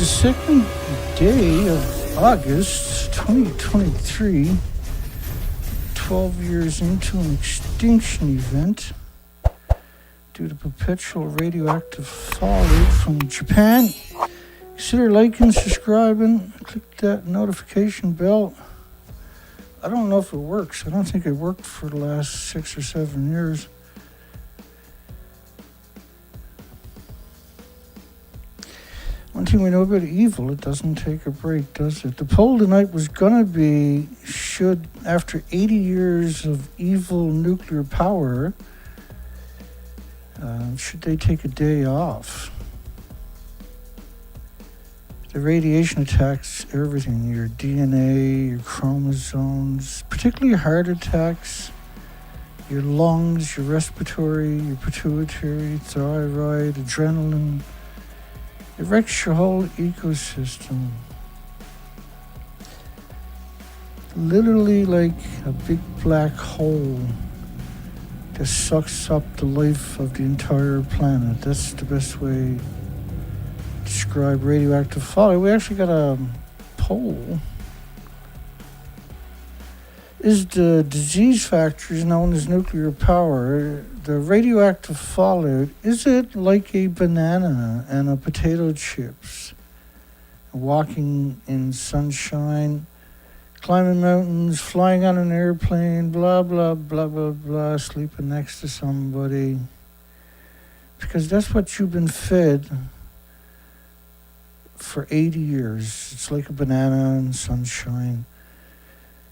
the second day of August 2023, 12 years into an extinction event due to perpetual radioactive fallout from Japan. Consider liking, subscribing, click that notification bell. I don't know if it works. I don't think it worked for the last 6 or 7 years. One thing we know about evil, it doesn't take a break, does it? The poll tonight was going to be, should, after 80 years of evil nuclear power, should they take a day off? The radiation attacks everything, your DNA, your chromosomes, particularly heart attacks, your lungs, your respiratory, your pituitary, thyroid, adrenaline. It wrecks your whole ecosystem. Literally like a big black hole that sucks up the life of the entire planet. That's the best way to describe radioactive fallout. We actually got a poll. Is the disease factors known as nuclear power, the radioactive fallout, is it like a banana and a potato chips? Walking in sunshine, climbing mountains, flying on an airplane, blah, blah, blah, blah, blah, sleeping next to somebody. Because that's what you've been fed for 80 years. It's like a banana and sunshine.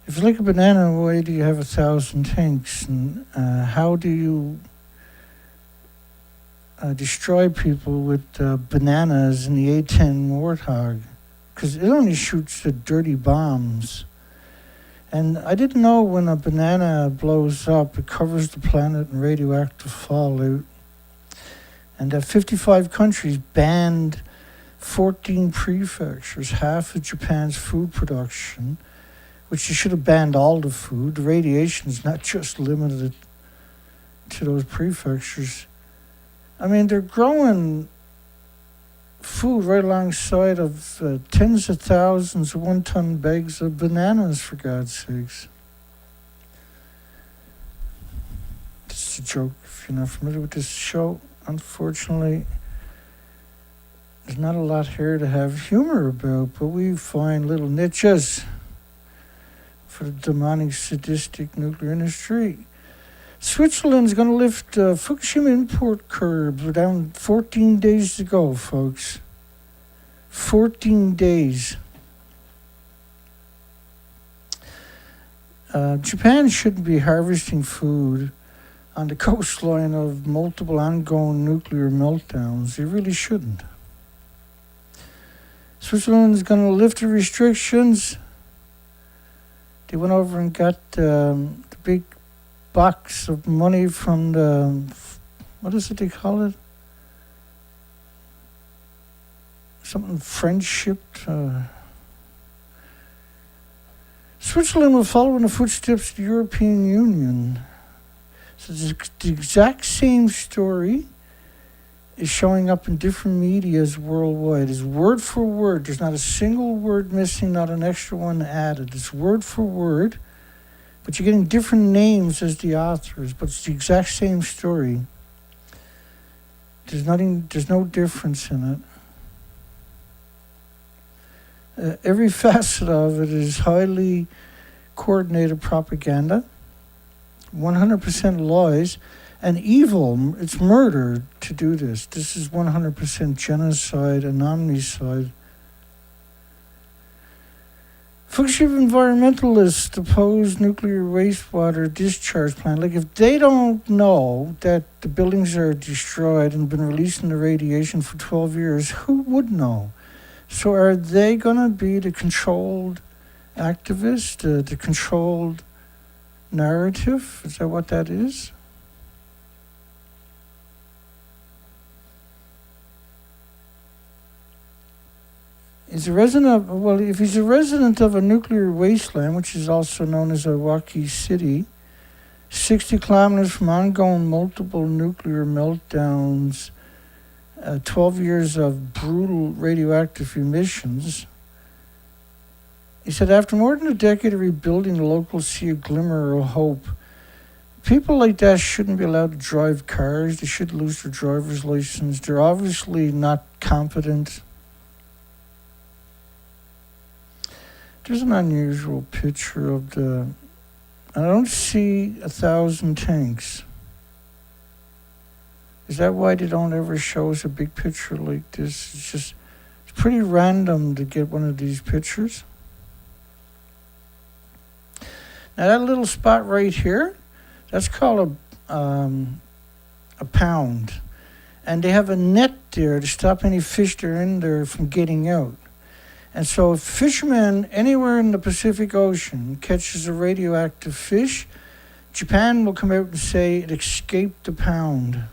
If it's like a banana, why do you have 1,000 tanks? And how do you destroy people with bananas in the A-10 Warthog? Because it only shoots the dirty bombs. And I didn't know when a banana blows up, it covers the planet in radioactive fallout. And 55 countries banned 14 prefectures, half of Japan's food production, which you should have banned all the food. The radiation is not just limited to those prefectures. I mean, they're growing food right alongside of tens of thousands of one-ton bags of bananas, for God's sakes. It's a joke if you're not familiar with this show. Unfortunately, there's not a lot here to have humor about, but we find little niches for the demonic, sadistic nuclear industry. Switzerland's going to lift Fukushima import curbs. We're down 14 days to go, folks. 14 days. Japan shouldn't be harvesting food on the coastline of multiple ongoing nuclear meltdowns. They really shouldn't. Switzerland's going to lift the restrictions. They went over and got the big box of money from the, what is it they call it? Something friendship. Switzerland will follow in the footsteps of the European Union. So the exact same story is showing up in different medias worldwide. It's word for word. There's not a single word missing, not an extra one added. It's word for word, but you're getting different names as the authors, but it's the exact same story. There's no difference in it. Every facet of it is highly coordinated propaganda, 100% lies, and evil. It's murder to do this. This is 100% genocide and omnicide. Fukushima environmentalists oppose nuclear wastewater discharge plant. Like, if they don't know that the buildings are destroyed and been releasing the radiation for 12 years, who would know? So are they going to be the controlled activist, the controlled narrative? Is that what that is? Is a resident of, well, if he's a resident of a nuclear wasteland, which is also known as Iwaki City, 60 kilometers from ongoing multiple nuclear meltdowns, 12 years of brutal radioactive emissions. He said, after more than a decade of rebuilding, the locals see a glimmer of hope. People like that shouldn't be allowed to drive cars. They should lose their driver's license. They're obviously not competent. There's an unusual picture of I don't see 1,000 tanks. Is that why they don't ever show us a big picture like this? It's pretty random to get one of these pictures. Now that little spot right here, that's called a pound. And they have a net there to stop any fish that are in there from getting out. And so if fishermen anywhere in the Pacific Ocean catches a radioactive fish, Japan will come out and say it escaped the pound.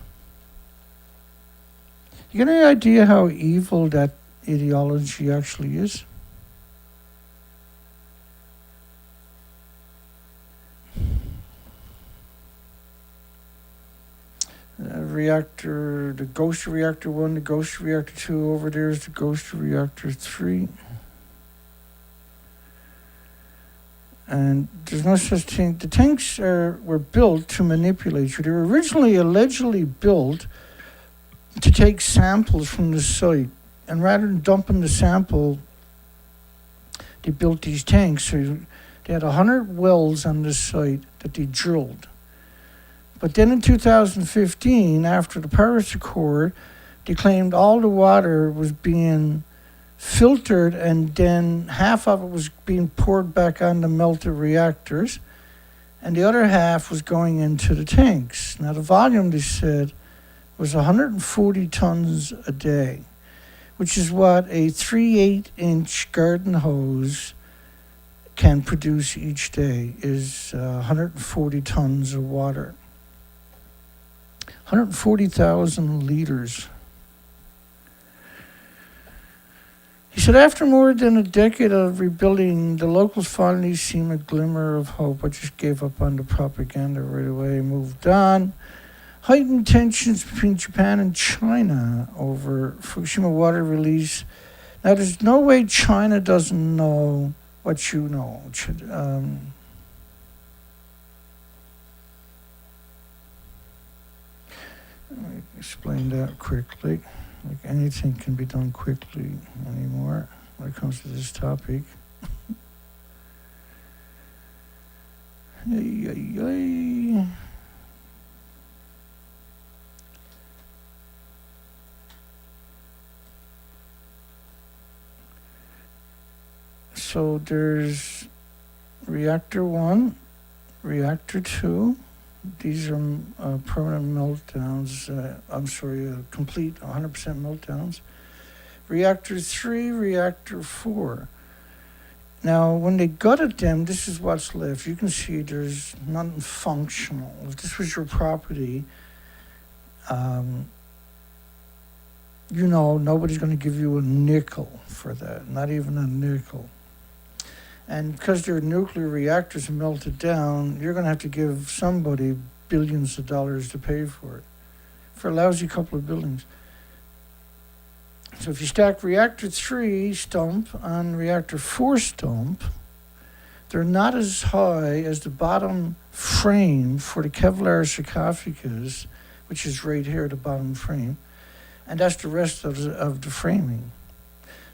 You get any idea how evil that ideology actually is? Reactor, the ghost reactor 1, the ghost reactor 2, over there is the ghost reactor 3. And there's no such thing. The tanks were built to manipulate you. They were originally allegedly built to take samples from the site. And rather than dumping the sample, they built these tanks. So they had 100 wells on this site that they drilled. But then in 2015, after the Paris Accord, they claimed all the water was being filtered and then half of it was being poured back on the melted reactors and the other half was going into the tanks. Now the volume, they said, was 140 tons a day, which is what a 3/8-inch garden hose can produce each day, is 140 tons of water. 140,000 liters. He said, after more than a decade of rebuilding, the locals finally seen a glimmer of hope. I just gave up on the propaganda right away, moved on. Heightened tensions between Japan and China over Fukushima water release. Now, there's no way China doesn't know what you know. Let me explain that quickly. Like anything can be done quickly anymore when it comes to this topic. So there's Reactor 1, Reactor 2. These are permanent meltdowns. Complete 100% meltdowns. Reactor 3, Reactor 4. Now, when they gutted them, this is what's left. You can see there's nothing functional. If this was your property, nobody's going to give you a nickel for that, not even a nickel. And because they're nuclear reactors and melted down, you're going to have to give somebody billions of dollars to pay for it, for a lousy couple of buildings. So if you stack Reactor 3 stump on Reactor 4 stump, they're not as high as the bottom frame for the Kevlar sarcophagus, which is right here, the bottom frame. And that's the rest of the framing.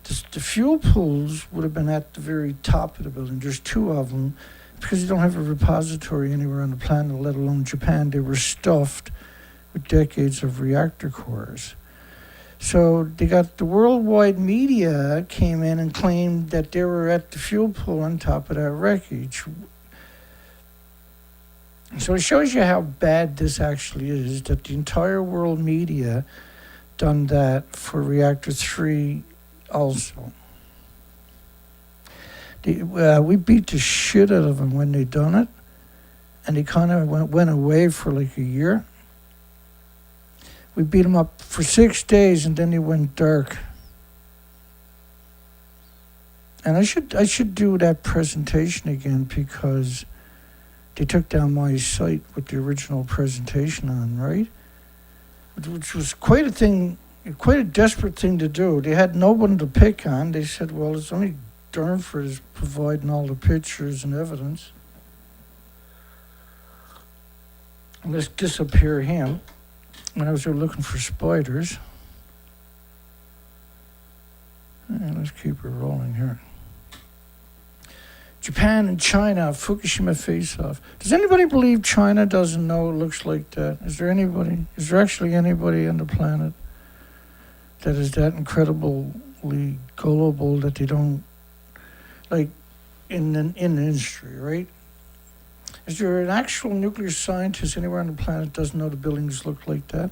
The fuel pools would have been at the very top of the building. There's two of them. Because you don't have a repository anywhere on the planet, let alone Japan, they were stuffed with decades of reactor cores. So they got the worldwide media came in and claimed that they were at the fuel pool on top of that wreckage. So it shows you how bad this actually is, that the entire world media done that for Reactor 3 also. We beat the shit out of them when they done it, and they kind of went away for like a year. We beat them up for 6 days, and then they went dark. And I should do that presentation again, because they took down my site with the original presentation on, right? Which was quite a thing quite a desperate thing to do. They had no one to pick on. They said, well, it's only Durnford is providing all the pictures and evidence. Let's disappear him. When I was there looking for spiders. And let's keep it rolling here. Japan and China, Fukushima face-off. Does anybody believe China doesn't know it looks like that? Is there actually anybody on the planet that is that incredibly gullible that they don't, like, in the industry, right? Is there an actual nuclear scientist anywhere on the planet that doesn't know the buildings look like that?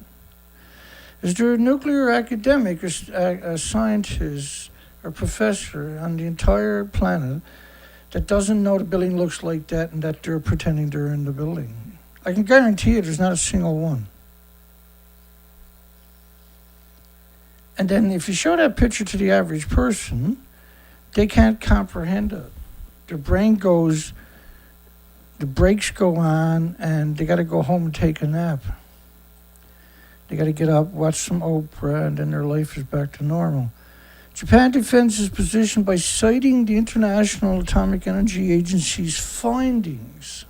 Is there a nuclear academic or a scientist or professor on the entire planet that doesn't know the building looks like that and that they're pretending they're in the building? I can guarantee you there's not a single one. And then if you show that picture to the average person, they can't comprehend it. Their brain goes, the brakes go on, and they got to go home and take a nap. They got to get up, watch some Oprah, and then their life is back to normal. Japan defends its position by citing the International Atomic Energy Agency's findings.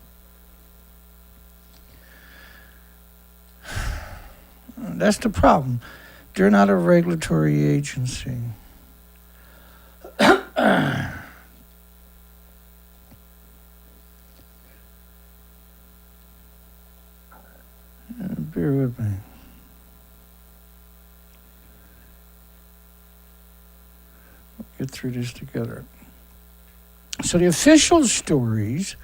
That's the problem. They're not a regulatory agency. Bear with me. We'll get through this together. So the official stories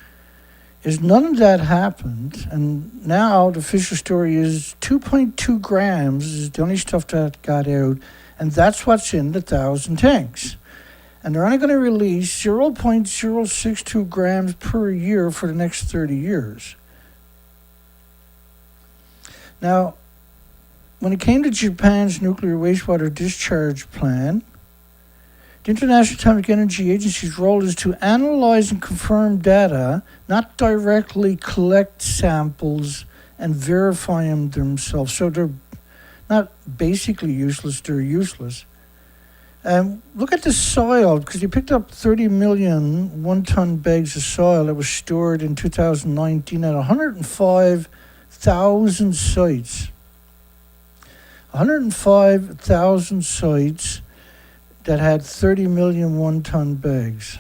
is none of that happened, and now the official story is 2.2 grams is the only stuff that got out, and that's what's in the 1,000 tanks. And they're only going to release 0.062 grams per year for the next 30 years. Now, when it came to Japan's nuclear wastewater discharge plan, the International Atomic Energy Agency's role is to analyze and confirm data, not directly collect samples and verify them themselves. So they're not basically useless, they're useless. Look at the soil, because you picked up 30 million one-ton bags of soil that was stored in 2019 at 105,000 sites. 105,000 sites that had 30 million one-ton bags.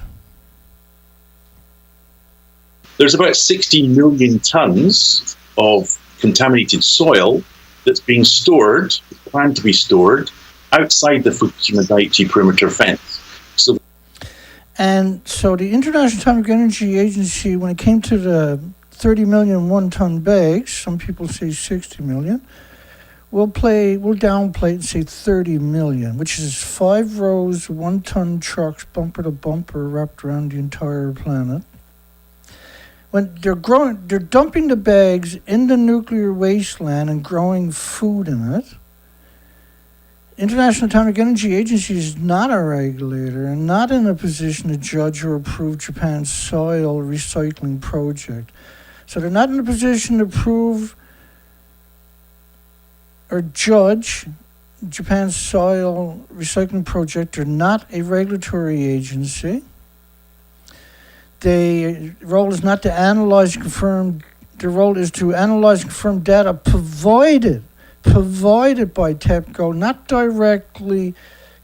There's about 60 million tons of contaminated soil that's being stored, planned to be stored, outside the Fukushima Daiichi perimeter fence. And so the International Atomic Energy Agency, when it came to the 30 million one-ton bags, some people say 60 million, we'll downplay it and say 30 million, which is 5 rows of one-ton trucks, bumper to bumper, wrapped around the entire planet. When they're dumping the bags in the nuclear wasteland and growing food in it. International Atomic Energy Agency is not a regulator and not in a position to judge or approve Japan's soil recycling project. So they're not in a position to approve or judge Japan's soil recycling project. They're not a regulatory agency. Their role is not to analyze and confirm. Their role is to analyze and confirm data provided by TEPCO, not directly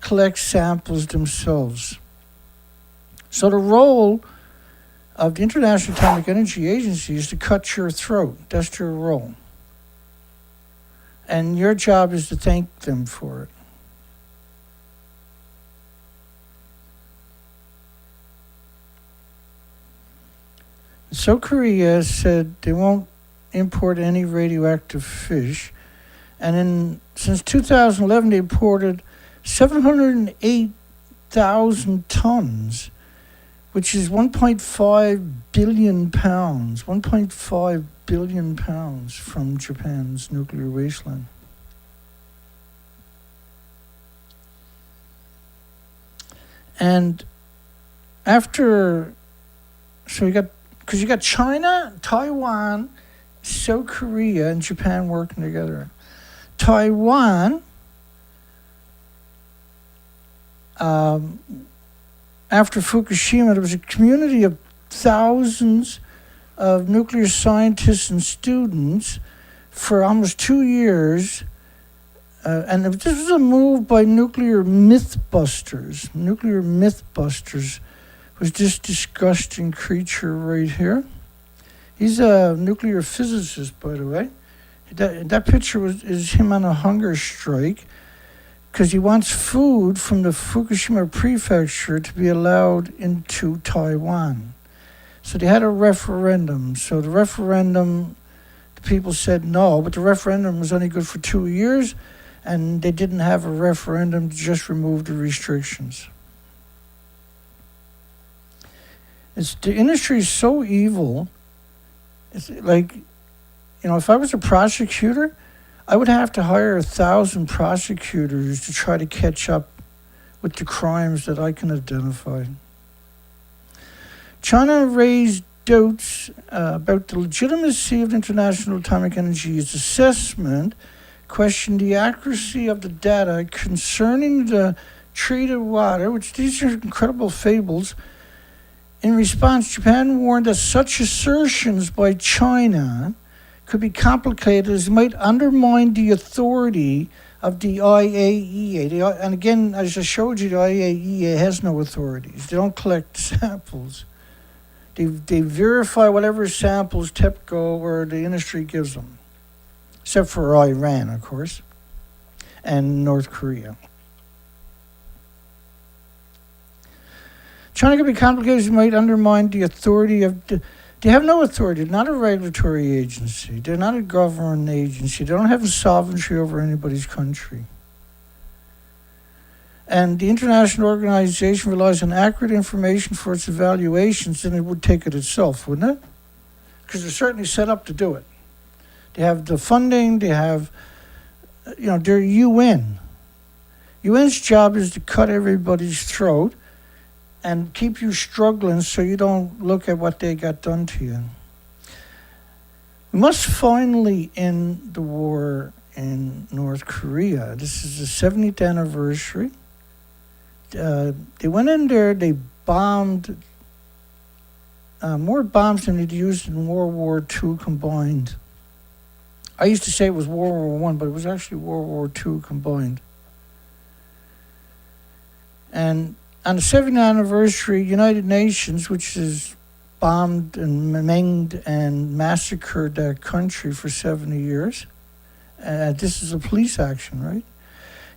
collect samples themselves. So the role of the International Atomic Energy Agency is to cut your throat. That's their role. And your job is to thank them for it. So Korea said they won't import any radioactive fish. And since 2011, they imported 708,000 tons, which is 1.5 billion pounds, 1.5 billion pounds from Japan's nuclear wasteland. And after, so you got China, Taiwan, South Korea, and Japan working together. Taiwan Um, After Fukushima, there was a community of thousands of nuclear scientists and students for almost 2 years. And this was a move by nuclear mythbusters. Nuclear mythbusters was this disgusting creature right here. He's a nuclear physicist, by the way. That picture is him on a hunger strike because he wants food from the Fukushima prefecture to be allowed into Taiwan. So they had a referendum. So the referendum, the people said no, but the referendum was only good for 2 years, and they didn't have a referendum to just remove the restrictions. The industry is so evil. It's like, if I was a prosecutor, I would have to hire 1,000 prosecutors to try to catch up with the crimes that I can identify. China raised doubts about the legitimacy of the International Atomic Energy's assessment, questioned the accuracy of the data concerning the treated water, which these are incredible fables. In response, Japan warned that such assertions by China could be complicated as it might undermine the authority of the IAEA. And again, as I showed you, the IAEA has no authorities. They don't collect samples. They verify whatever samples TEPCO or the industry gives them, except for Iran, of course, and North Korea. China could be complicated as it might undermine the authority of they have no authority. They're not a regulatory agency. They're not a government agency. They don't have a sovereignty over anybody's country. And the international organization relies on accurate information for its evaluations, and it would take it itself, wouldn't it? Because they're certainly set up to do it. They have the funding. They have, they're UN. UN's job is to cut everybody's throat and keep you struggling so you don't look at what they got done to you. We must finally end the war in North Korea. This is the 70th anniversary. They went in there, they bombed more bombs than they'd used in World War II combined. I used to say it was World War I, but it was actually World War II combined. And on the 70th anniversary, United Nations, which has bombed and maimed and massacred that country for 70 years, this is a police action, right?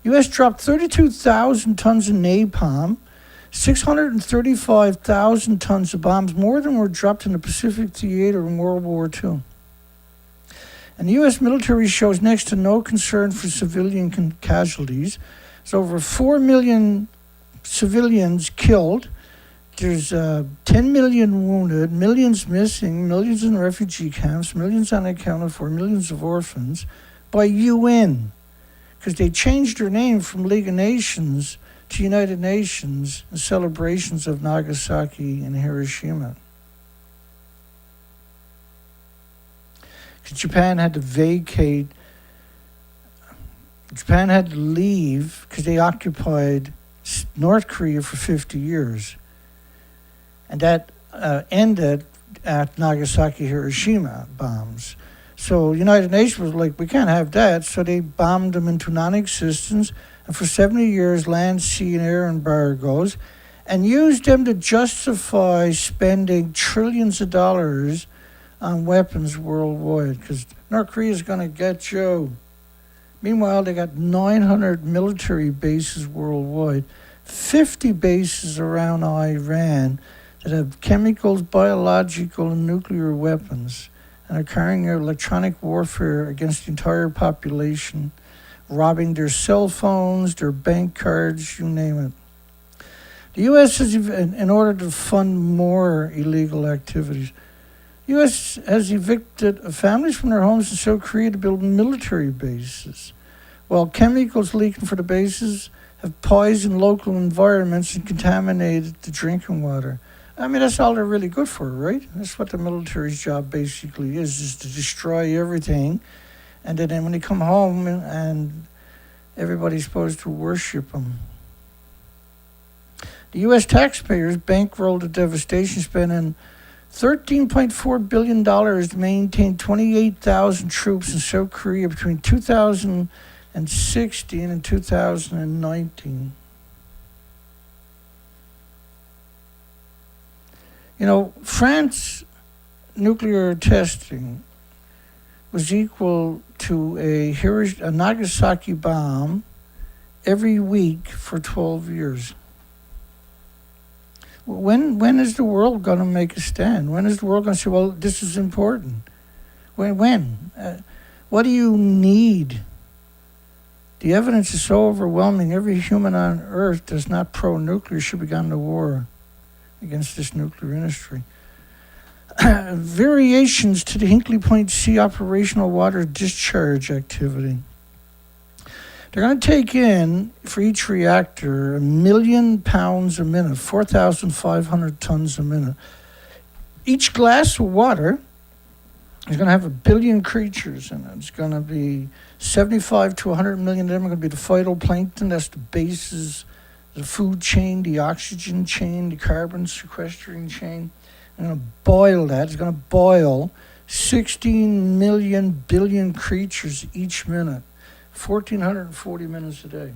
U.S. dropped 32,000 tons of napalm, 635,000 tons of bombs, more than were dropped in the Pacific Theater in World War II. And the U.S. military shows next to no concern for civilian casualties. There's over 4 million civilians killed. There's 10 million wounded, millions missing, millions in refugee camps, millions unaccounted for, millions of orphans by UN. Because they changed their name from League of Nations to United Nations in celebrations of Nagasaki and Hiroshima. Japan had to vacate. Japan had to leave because they occupied North Korea for 50 years. And that ended at Nagasaki, Hiroshima bombs. So United Nations was like, we can't have that. So they bombed them into non-existence. And for 70 years, land, sea, and air embargoes, and used them to justify spending trillions of dollars on weapons worldwide. Because North Korea is going to get you. Meanwhile, they got 900 military bases worldwide, 50 bases around Iran that have chemicals, biological, and nuclear weapons, and are carrying out electronic warfare against the entire population, robbing their cell phones, their bank cards, you name it. The U.S. has, in order to fund more illegal activities, U.S. has evicted families from their homes in South Korea to build military bases, while chemicals leaking for the bases have poisoned local environments and contaminated the drinking water. I mean, that's all they're really good for, right? That's what the military's job basically is to destroy everything. And then when they come home and everybody's supposed to worship them. The U.S. taxpayers bankrolled the devastation, spending $13.4 billion to maintain 28,000 troops in South Korea between 2016 and 2019. You know, France nuclear testing was equal to a Nagasaki bomb every week for 12 years. When is the world going to make a stand? When is the world going to say, well, this is important? When? What do you need? The evidence is so overwhelming. Every human on Earth that's not pro-nuclear should be gone to war against this nuclear industry. Variations to the Hinkley Point C operational water discharge activity. They're going to take in, for each reactor, 1 million pounds a minute, 4,500 tons a minute. Each glass of water is going to have 1 billion creatures in it. It's going to be 75 to 100 million of them are going to be the phytoplankton. That's the bases, the food chain, the oxygen chain, the carbon sequestering chain. I'm going to boil that. It's going to boil 16 million billion creatures each minute, 1,440 minutes a day.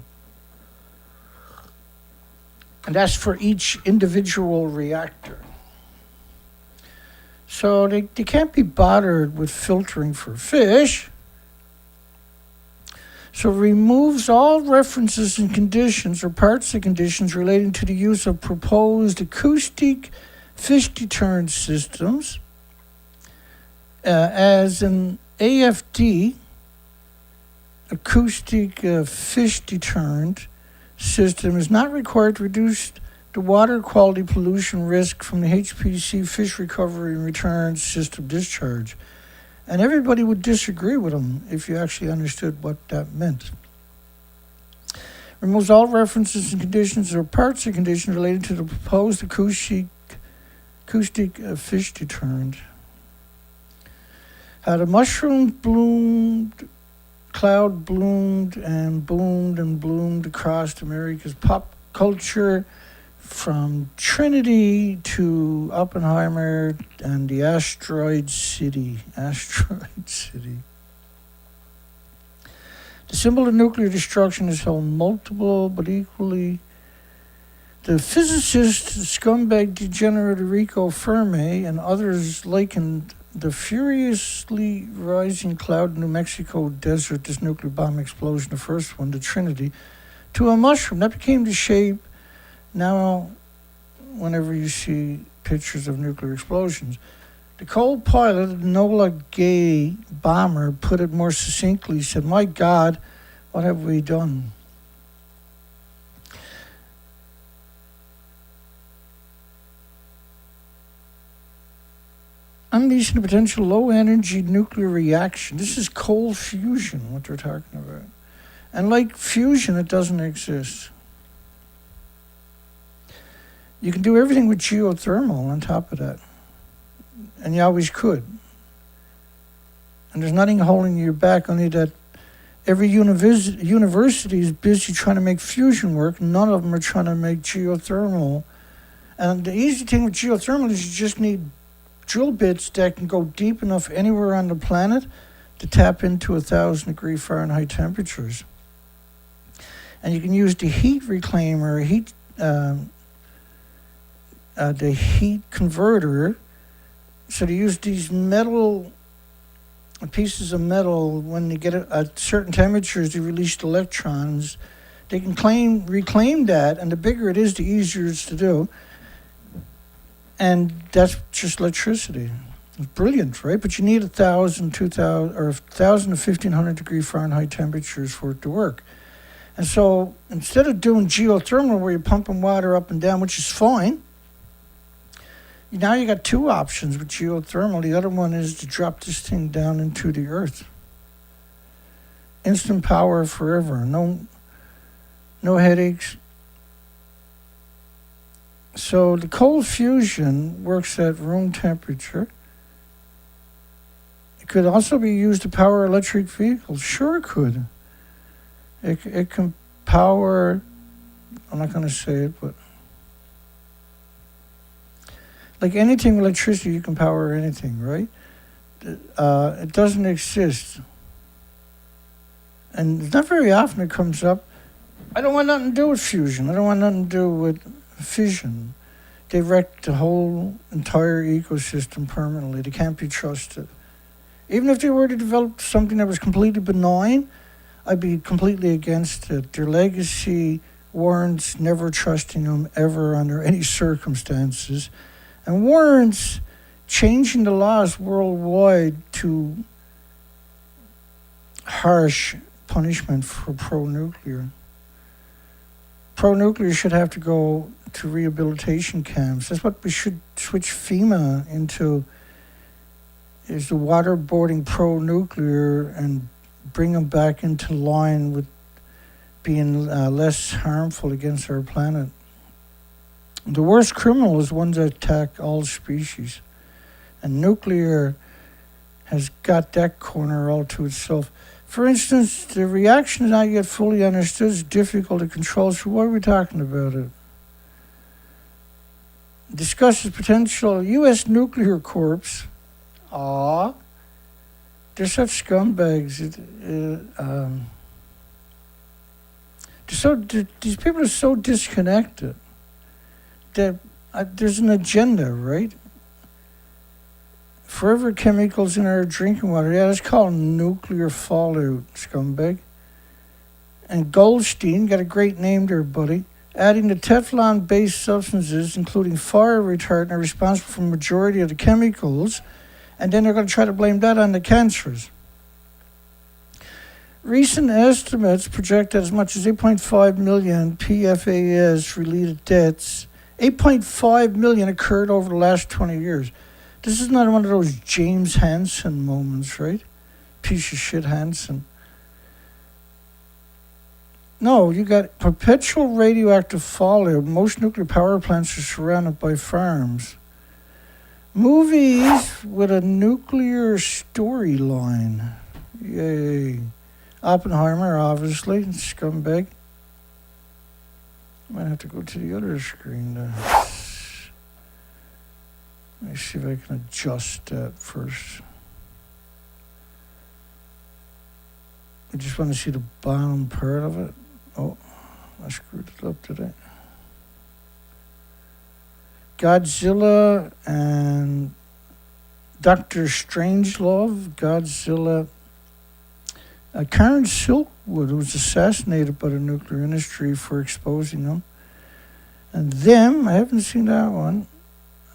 And that's for each individual reactor. So they can't be bothered with filtering for fish. So removes all references and conditions or parts of conditions relating to the use of proposed acoustic fish deterrent systems as an AFD, acoustic fish deterrent system, is not required to reduce the water quality pollution risk from the HPC fish recovery and return system discharge. And everybody would disagree with them if you actually understood what that meant. Removes all references and conditions or parts of conditions related to the proposed acoustic fish deterrent. How the mushroom bloomed, cloud bloomed and bloomed across America's pop culture, from Trinity to Oppenheimer and the Asteroid City. The symbol of nuclear destruction is held multiple but equally. The physicist, scumbag degenerate Enrico Fermi, and others likened the furiously rising cloud in New Mexico desert, this nuclear bomb explosion, the first one, the Trinity, to a mushroom. That became the shape. Now, whenever you see pictures of nuclear explosions, the co-pilot, Enola Gay bomber, put it more succinctly. He said, "My God, what have we done?" Unleashing a potential low-energy nuclear reaction. This is cold fusion, what they're talking about. And like fusion, it doesn't exist. You can do everything with geothermal on top of that. And you always could. And there's nothing holding you back, only that every university is busy trying to make fusion work. None of them are trying to make geothermal. And the easy thing with geothermal is you just need drill bits that can go deep enough anywhere on the planet to tap into 1,000-degree Fahrenheit temperatures. And you can use the heat reclaimer, the heat converter. So to use these metal pieces of metal, when they get at certain temperatures, they release electrons. They can reclaim that, and the bigger it is, the easier it's to do. And that's just electricity. It's brilliant, right? But you need 1,000, 2,000, or 1,000 to 1,500 degree Fahrenheit temperatures for it to work. And so instead of doing geothermal where you're pumping water up and down, which is fine, now you got two options with geothermal. The other one is to drop this thing down into the earth. Instant power forever. No headaches. So the cold fusion works at room temperature. It could also be used to power electric vehicles. Sure it could. It can power, I'm not going to say it, but Like anything with electricity, you can power anything, right? It doesn't exist. And it's not very often it comes up. I don't want nothing to do with fusion. I don't want nothing to do with fission. They wreck the whole entire ecosystem permanently. They can't be trusted. Even if they were to develop something that was completely benign, I'd be completely against it. Their legacy warrants never trusting them ever under any circumstances, and warrants changing the laws worldwide to harsh punishment for pro-nuclear. Pro-nuclear should have to go to rehabilitation camps. That's what we should switch FEMA into, is the waterboarding pro-nuclear and bring them back into line with being less harmful against our planet. The worst criminal is ones that attack all species. And nuclear has got that corner all to itself. For instance, the reaction is not yet fully understood. It's difficult to control. So why are we talking about it? Discusses potential U.S. nuclear corps. They're such scumbags. These people are so disconnected that there's an agenda, right? Forever chemicals in our drinking water. Yeah, that's called nuclear fallout, scumbag. And Goldstein, got a great name there, buddy. Adding the Teflon-based substances, including fire retardant, are responsible for the majority of the chemicals, and then they're going to try to blame that on the cancers. Recent estimates project that as much as 8.5 million PFAS-related deaths, 8.5 million occurred over the last 20 years. This is not one of those James Hansen moments, right? Piece of shit Hansen. No, you got perpetual radioactive fallout. Most nuclear power plants are surrounded by farms. Movies with a nuclear storyline. Yay. Oppenheimer, obviously, scumbag. Might have to go to the other screen there. Let me see if I can adjust that first. I just want to see the bottom part of it. Oh, I screwed it up today. Godzilla and Dr. Strangelove. Godzilla. Karen Silkwood was assassinated by the nuclear industry for exposing them. And them, I haven't seen that one.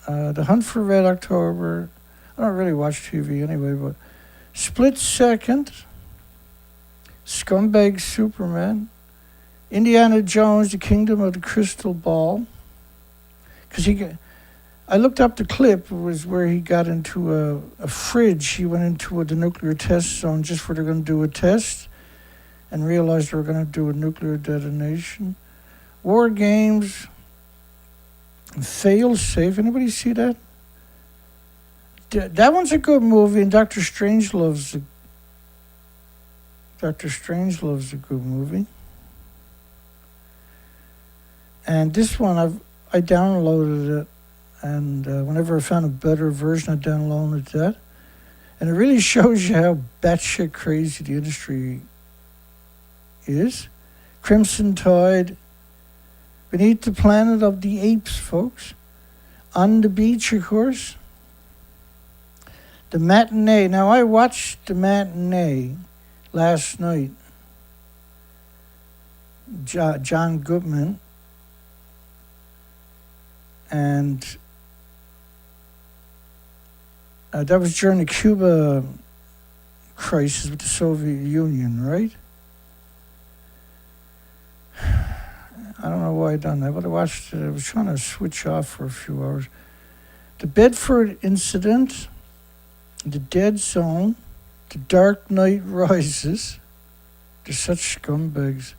The Hunt for Red October. I don't really watch TV anyway, but Split Second. Scumbag Superman. Indiana Jones, The Kingdom of the Crystal Ball. Because I looked up the clip. It was where he got into a fridge. He went into the nuclear test zone just where they're going to do a test and realized they were going to do a nuclear detonation. War Games. Fail Safe. Anybody see that? That one's a good movie, and Dr. Strangelove's a good movie. And this one, I downloaded it, and whenever I found a better version, I downloaded that. And it really shows you how batshit crazy the industry is. Crimson Tide. Beneath the Planet of the Apes, folks. On the Beach, of course. The Matinee. Now, I watched The Matinee last night. John Goodman. And that was during the Cuba crisis with the Soviet Union, right? I don't know why I done that, but I watched it. I was trying to switch off for a few hours. The Bedford Incident, The Dead Zone, The Dark Knight Rises. They're such scumbags.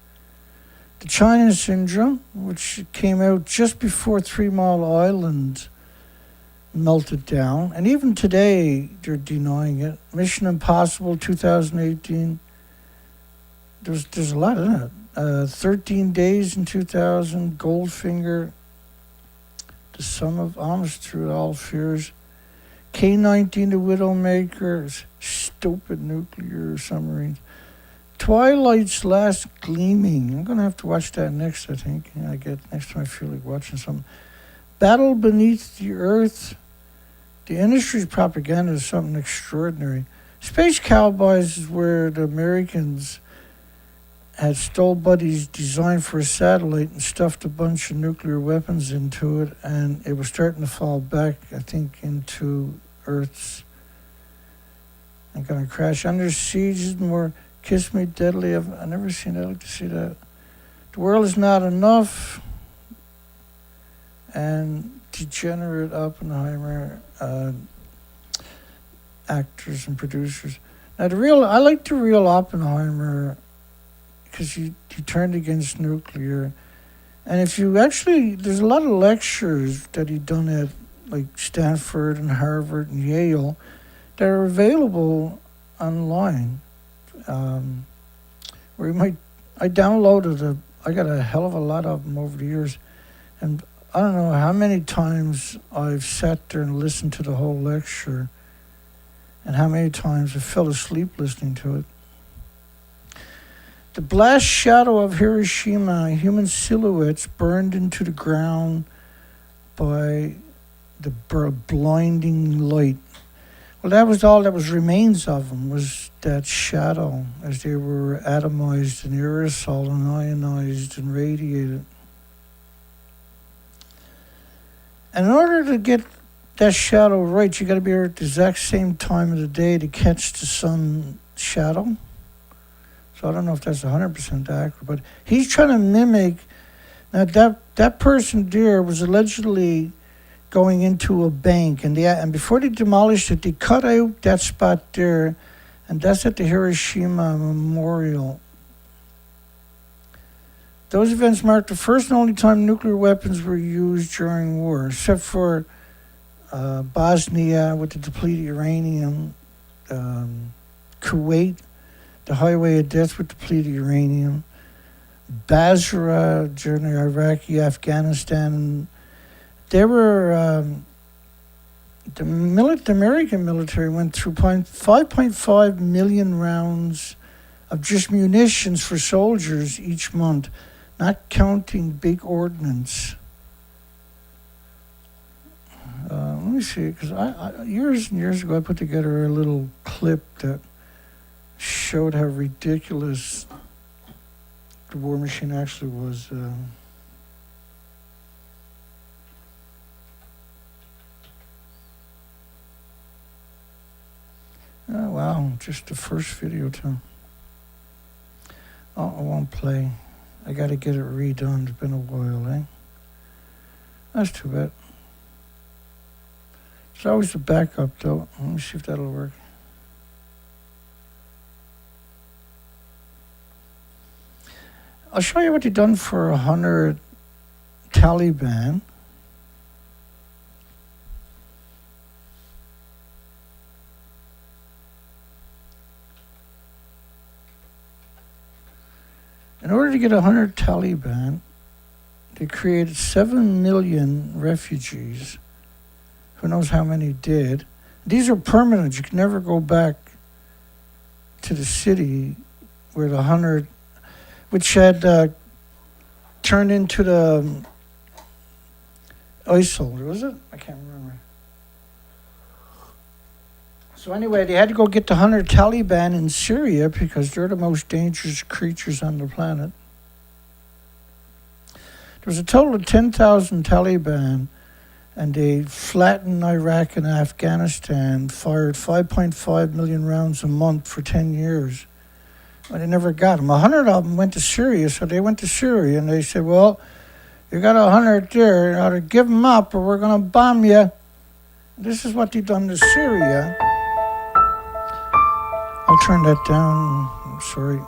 The China Syndrome, which came out just before 3 Mile Island melted down. And even today, they're denying it. Mission Impossible 2018. There's a lot in it. 13 Days in 2000, Goldfinger, the son of Amos through all fears. K-19, the Widowmaker, stupid nuclear submarines. Twilight's Last Gleaming. I'm going to have to watch that next, I think. Next time I feel like watching something. Battle Beneath the Earth. The industry's propaganda is something extraordinary. Space Cowboys is where the Americans had stole buddies designed for a satellite and stuffed a bunch of nuclear weapons into it, and it was starting to fall back, I think, into Earth's and going to crash. Under Siege is more Kiss Me Deadly. I've never seen that. I'd like to see that. The World Is Not Enough and Degenerate Oppenheimer, actors and producers. Now I like the real Oppenheimer because he turned against nuclear. And if you actually, there's a lot of lectures that he done at like Stanford and Harvard and Yale that are available online. Where you might, I got a hell of a lot of them over the years. And I don't know how many times I've sat there and listened to the whole lecture and how many times I fell asleep listening to it. The blast shadow of Hiroshima, human silhouettes burned into the ground by the blinding light. Well, that was all that was remains of them, was that shadow as they were atomized and aerosol and ionized and radiated. And in order to get that shadow right, you got to be at the exact same time of the day to catch the sun shadow. So I don't know if that's 100% accurate, but he's trying to mimic. Now that person there was allegedly going into a bank, and before they demolished it, they cut out that spot there, and that's at the Hiroshima Memorial. Those events marked the first and only time nuclear weapons were used during war, except for Bosnia with the depleted uranium, Kuwait, the highway of death with depleted uranium, Basra during the Iraqi, Afghanistan. They were, the American military went through 5.5 million rounds of just munitions for soldiers each month, not counting big ordnance. Let me see, because I years and years ago I put together a little clip that showed how ridiculous the war machine actually was. Oh, wow, just the first video too. Oh, it won't play. I got to get it redone. It's been a while, eh? That's too bad. It's always a backup, though. Let me see if that'll work. I'll show you what they've done for 100 Taliban. In order to get 100 Taliban, they created 7 million refugees. Who knows how many did. These are permanent. You can never go back to the city where the 100, which had turned into the ISIL, was it? I can't remember. So anyway, they had to go get the 100 Taliban in Syria because they're the most dangerous creatures on the planet. There was a total of 10,000 Taliban, and they flattened Iraq and Afghanistan, fired 5.5 million rounds a month for 10 years. But they never got them. 100 of them went to Syria, so they went to Syria, and they said, well, you got 100 there, you ought to give them up or we're going to bomb you. This is what they've done to Syria. I'll turn that down. I'm sorry.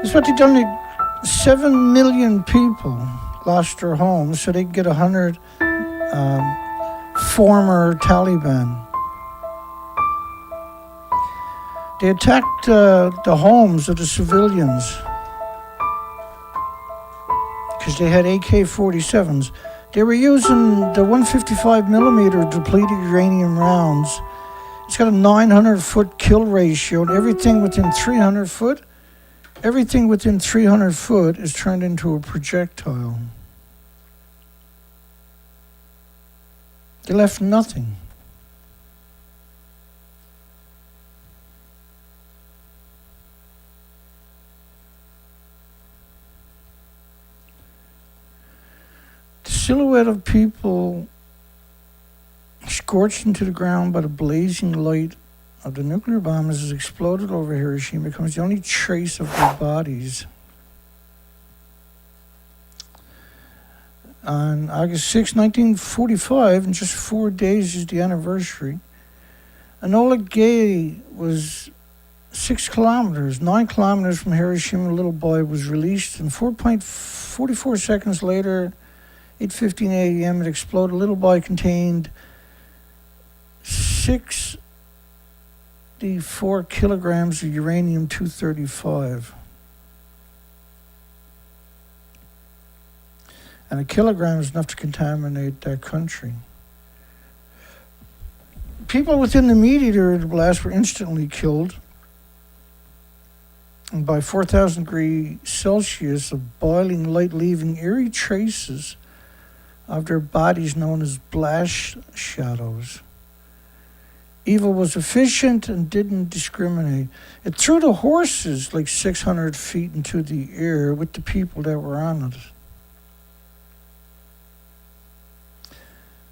This is what they've done to 7 million people lost their homes so they could get 100 former Taliban. They attacked the homes of the civilians because they had AK-47s. They were using the 155 millimeter depleted uranium rounds. It's got a 900-foot kill ratio, and everything within 300 foot is turned into a projectile. They left nothing. The silhouette of people scorched into the ground by the blazing light of the nuclear bomb as it exploded over Hiroshima becomes the only trace of their bodies. On August 6, 1945, in just 4 days is the anniversary, Enola Gay was 9 kilometers from Hiroshima. A little boy was released, and 4.44 seconds later, 8:15 a.m., it exploded. A little boy contained 64 kilograms of uranium-235. And a kilogram is enough to contaminate that country. People within the immediate area of the blast were instantly killed. And by 4,000 degrees Celsius of boiling light, leaving eerie traces of their bodies known as blast shadows. Evil was efficient and didn't discriminate. It threw the horses like 600 feet into the air with the people that were on it.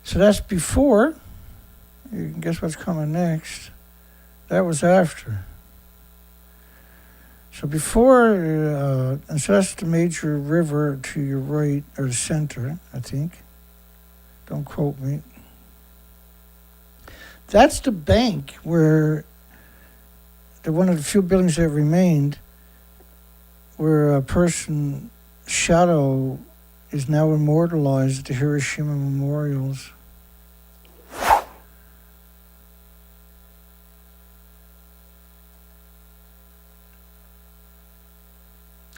So that's before. You can guess what's coming next. That was after. So before, and so that's the major river to your right, or the center, I think. Don't quote me. That's the bank where one of the few buildings that remained, where a person's shadow is now immortalized at the Hiroshima memorials.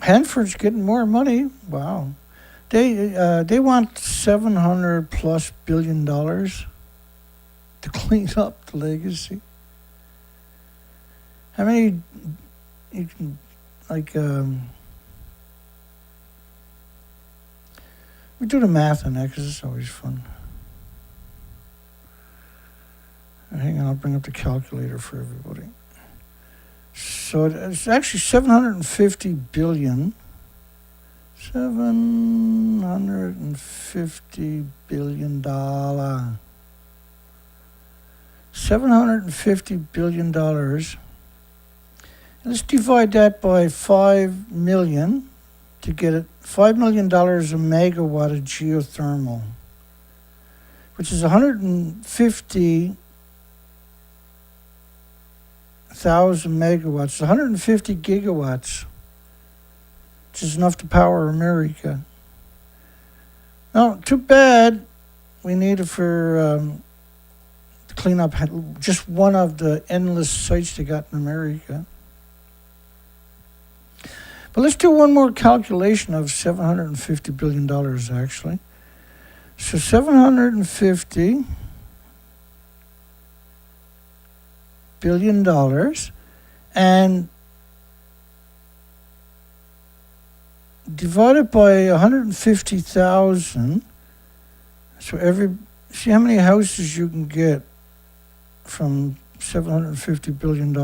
Hanford's getting more money. Wow. They want $700+ billion to clean up the legacy. How many you can we do the math on that because it's always fun. Hang on, I'll bring up the calculator for everybody. So it's actually $750 billion. $750 billion. $750 billion. Let's divide that by 5 million to get it. $5 million a megawatt of geothermal, which is 150,000 megawatts, 150 gigawatts, which is enough to power America. Now, too bad we need it for to clean up just one of the endless sites they got in America. But let's do one more calculation of $750 billion, actually. So $750 billion, and divided by 150,000. So see how many houses you can get from $750 billion.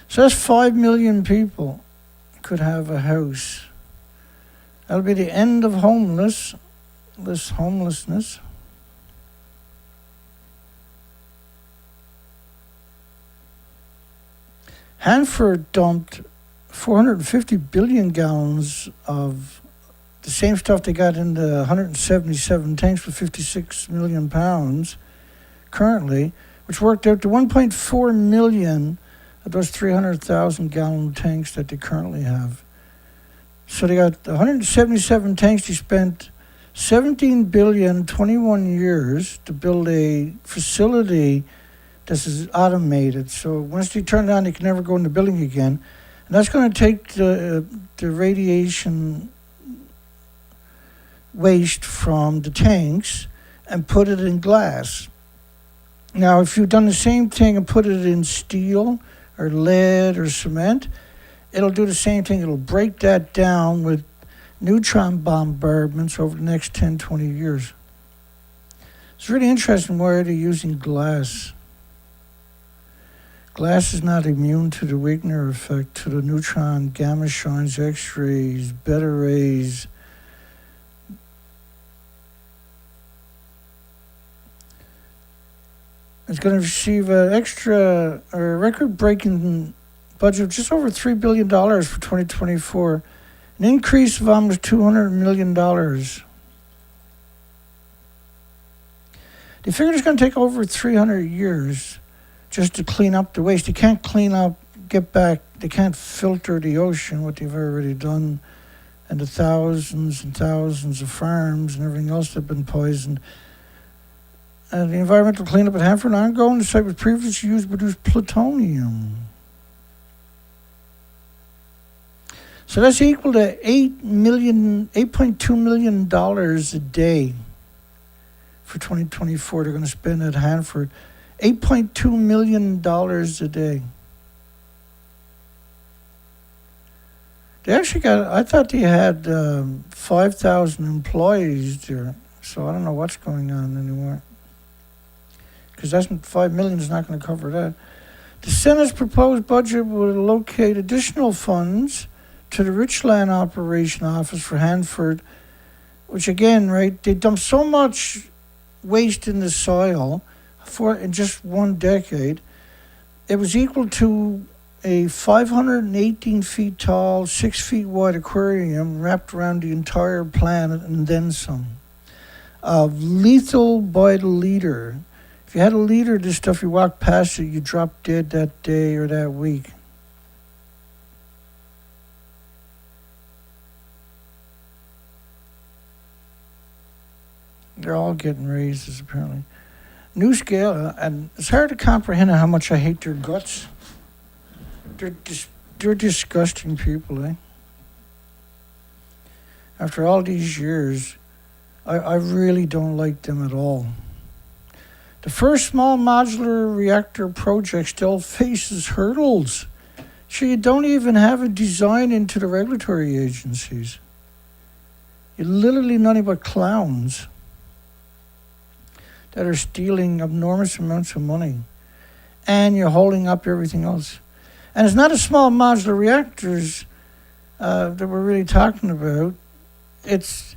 So that's 5 million people could have a house. That'll be the end of homelessness. Hanford dumped 450 billion gallons of the same stuff they got in the 177 tanks for 56 million pounds currently, which worked out to 1.4 million of those 300,000 gallon tanks that they currently have. So they got 177 tanks. They spent 17 billion, 21 years to build a facility This is automated, so once they turn it on, they can never go in the building again. And that's going to take the radiation waste from the tanks and put it in glass. Now, if you've done the same thing and put it in steel or lead or cement, it'll do the same thing. It'll break that down with neutron bombardments over the next 10, 20 years. It's really interesting why they're using glass. Glass is not immune to the Wigner effect, to the neutron, gamma shines, X-rays, beta rays. It's going to receive an extra or record-breaking budget of just over $3 billion for 2024, an increase of almost $200 million. They figured it's going to take over 300 years just to clean up the waste. They can't clean up, get back, they can't filter the ocean, what they've already done, and the thousands and thousands of farms and everything else that have been poisoned. The environmental cleanup at Hanford ongoing. The site was previously used to produce plutonium. So that's equal to $8.2 million a day for 2024. They're going to spend at Hanford $8.2 million a day. They actually got, I thought they had 5,000 employees there. So I don't know what's going on anymore. Because that's $5 million is not going to cover that. The Senate's proposed budget will allocate additional funds to the Richland Operation Office for Hanford, which again, right, they dumped so much waste in the soil in just one decade. It was equal to a 518 feet tall, 6 feet wide aquarium wrapped around the entire planet and then some. Lethal by the liter. If you had a liter of this stuff, you walked past it, you dropped dead that day or that week. They're all getting raises, apparently. New scale, and it's hard to comprehend how much I hate their guts. They're disgusting people, eh? After all these years, I really don't like them at all. The first small modular reactor project still faces hurdles. So you don't even have a design into the regulatory agencies. You're literally nothing but clowns that are stealing enormous amounts of money. And you're holding up everything else. And it's not a small modular reactors that we're really talking about. It's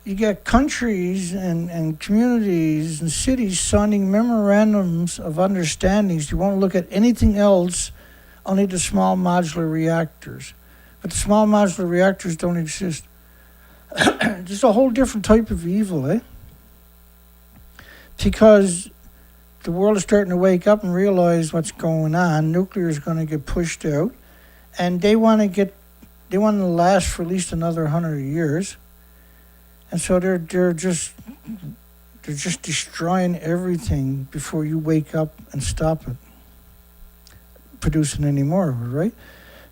you get countries and communities and cities signing memorandums of understandings. You won't look at anything else, only the small modular reactors. But the small modular reactors don't exist. It's a whole different type of evil, eh? Because the world is starting to wake up and realize what's going on. Nuclear is going to get pushed out, and they want to last for at least another 100 years. And so they're just destroying everything before you wake up and stop it producing any more, right?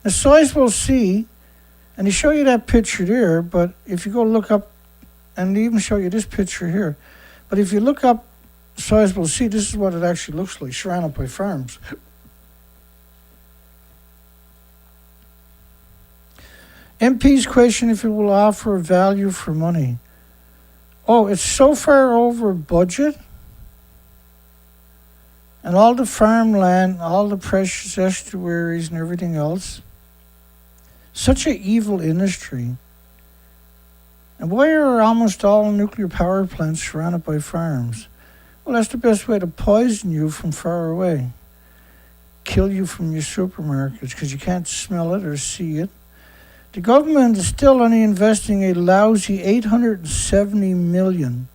The size we'll see, and they show you that picture there, but if you go look up, and they even show you this picture here, but if you look up size we'll see, this is what it actually looks like, surrounded by farms. MP's question if it will offer value for money. Oh, it's so far over budget. And all the farmland, all the precious estuaries and everything else. Such an evil industry. And why are almost all nuclear power plants surrounded by farms? Well, that's the best way to poison you from far away. Kill you from your supermarkets because you can't smell it or see it. The government is still only investing a lousy $870 million.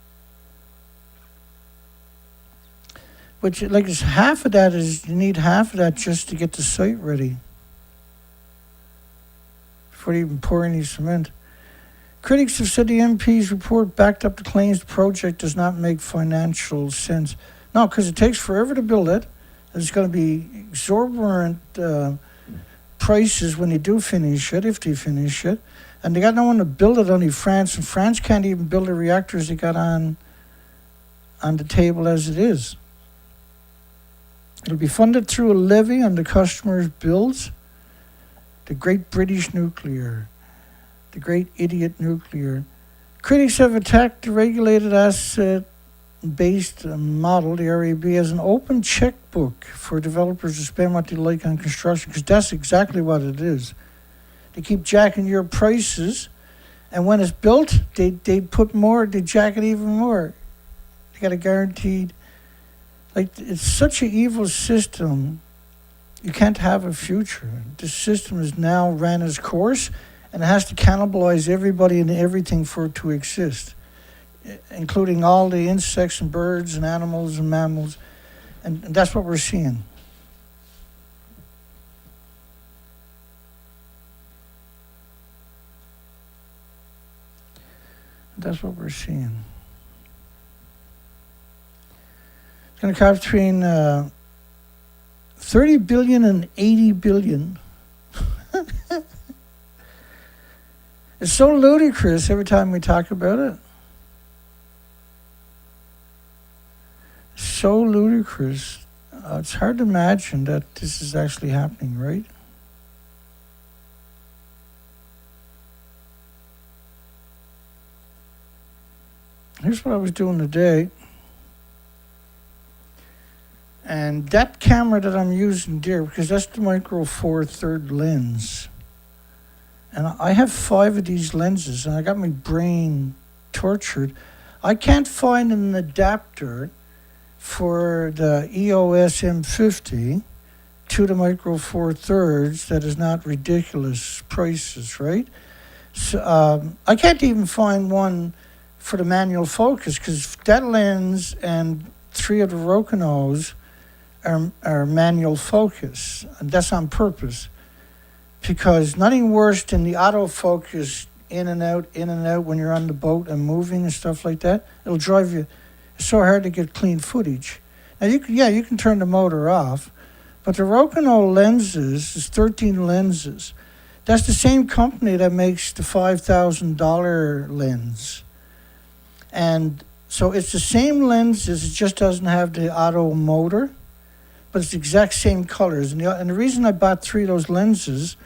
Which, like, half of that is, you need half of that just to get the site ready. Before you even pour any cement. Critics have said the MP's report backed up the claims the project does not make financial sense. No, because it takes forever to build it. There's going to be exorbitant prices when they do finish it, if they finish it. And they got no one to build it, only France. And France can't even build the reactors they got on the table as it is. It'll be funded through a levy on the customer's bills. The great British nuclear. The great idiot nuclear. Critics have attacked the regulated asset-based model, the RAB, as an open checkbook for developers to spend what they like on construction, because that's exactly what it is. They keep jacking your prices, and when it's built, they put more, they jack it even more. They got a guaranteed, like, it's such an evil system, you can't have a future. This system has now ran its course, and it has to cannibalize everybody and everything for it to exist, including all the insects and birds and animals and mammals, and that's what we're seeing. That's what we're seeing. It's going to cost between 30 billion and 80 billion. It's so ludicrous every time we talk about it. So ludicrous. It's hard to imagine that this is actually happening, right? Here's what I was doing today. And that camera that I'm using there, because that's the Micro Four Third lens. And I have 5 of these lenses, and I got my brain tortured. I can't find an adapter for the EOS M50 to the Micro Four Thirds that is not ridiculous prices, right? So I can't even find one for the manual focus, because that lens and 3 of the Rokinos are manual focus, and that's on purpose. Because nothing worse than the autofocus in and out when you're on the boat and moving and stuff like that. It'll drive you. It's so hard to get clean footage. Now you can turn the motor off, but the Rokino lenses is 13 lenses. That's the same company that makes the $5,000 lens. And so it's the same lenses, it just doesn't have the auto motor, but it's the exact same colors. And the reason I bought 3 of those lenses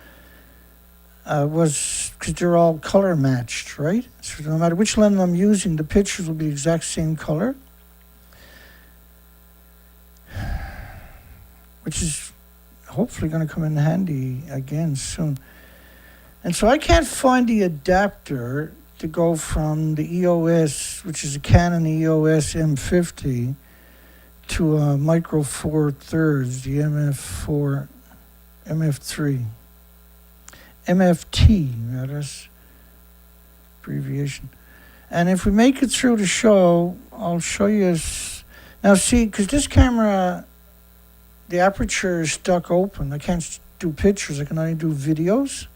was because they're all color matched, right? So no matter which lens I'm using, the pictures will be the exact same color. Which is hopefully going to come in handy again soon. And so I can't find the adapter to go from the EOS, which is a Canon EOS M50, to a Micro Four Thirds, the MF3. MFT, that's abbreviation. And if we make it through the show, I'll show you. Now see, because this camera, the aperture is stuck open. I can't do pictures, I can only do videos.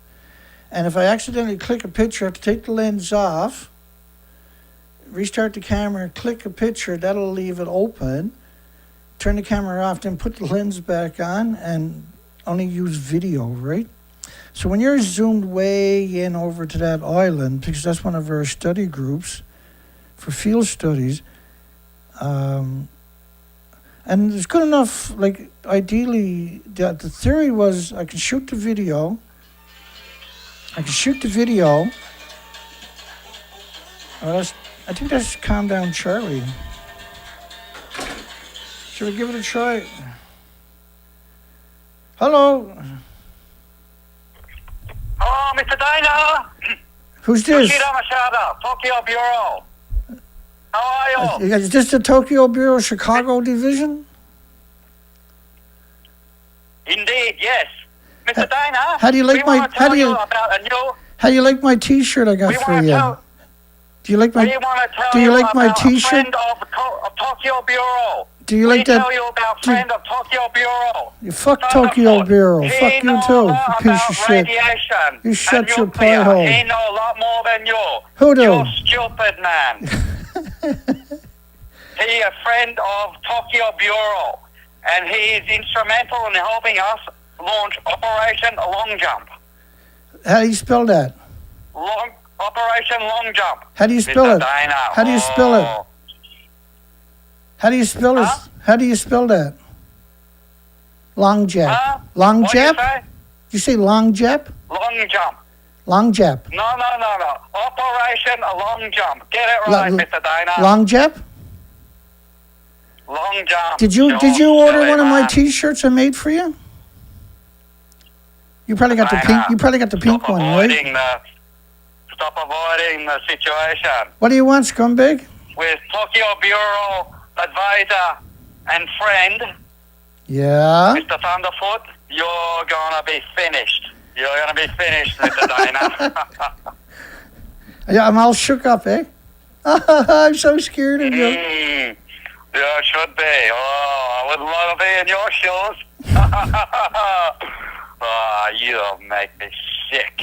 And if I accidentally click a picture, I have to take the lens off, restart the camera, click a picture, that'll leave it open, turn the camera off, then put the lens back on and only use video, right? So when you're zoomed way in over to that island, because that's one of our study groups for field studies, and it's good enough, like ideally, the theory was I can shoot the video. I think that's Calm Down Charlie. Should we give it a try? Hello. Hello, Mr. Dino. Who's this? Yoshida Machado, Tokyo Bureau. How are you? Is this the Tokyo Bureau Chicago division? Indeed, yes. Mr. Dino, how do you like my how do you like my T-shirt I got for you? Do you like my T-shirt? Friend of Tokyo Bureau. Do you like that? Tell you about friend of Tokyo Bureau. You fuck Tokyo Bureau. Fuck you too, you piece of shit. Radiation You shut your nuclear. pie hole. He know a lot more than you. Who do? You're stupid, man. he a friend of Tokyo Bureau, and he is instrumental in helping us launch Operation Long Jump. How do you spell that? Operation Long Jump. How do you spell Mr. it? Dana. How do you spell it? How do you spell it? Huh? How do you spell that? Long jab. Huh? Long What do you jab? say? You say long jab? Long Jump. Long jab. No. Operation Long Jump. Get it right, Mr. Dana. Long jab? Long Jump. Did you order silly one of my man. T-shirts I made for you? You probably got the Dana, pink. You probably got the pink one, right? Stop avoiding the situation. What do you want, scumbag? With Tokyo Bureau advisor and friend, Yeah. Mr. Thunderfoot, you're gonna be finished. You're gonna be finished, Mr. Dana. Yeah, I'm all shook up, eh? I'm so scared of you. You should be. Oh, I would love to be in your shoes. Oh, you make me sick.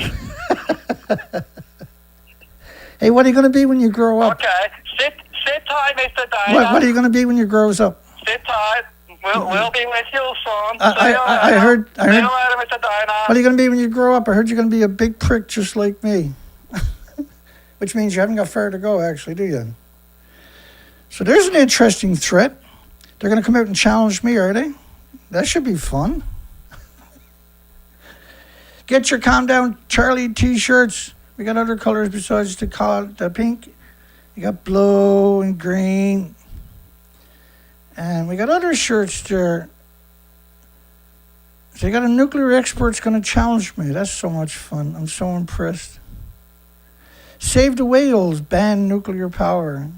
Hey, what are you going to be when you grow up? Okay, sit tight, Mr. Dana. What are you going to be when you grows up? Sit tight. We'll be with you soon. I heard. See you later, Mr. Dana. What are you going to be when you grow up? I heard you're going to be a big prick just like me. Which means you haven't got far to go, actually, do you? So there's an interesting threat. They're going to come out and challenge me, are they? That should be fun. Get your Calm Down Charlie T-shirts. We got other colors besides the pink. You got blue and green. And we got other shirts there. So you got a nuclear expert's going to challenge me. That's so much fun. I'm so impressed. Save the whales, ban nuclear power.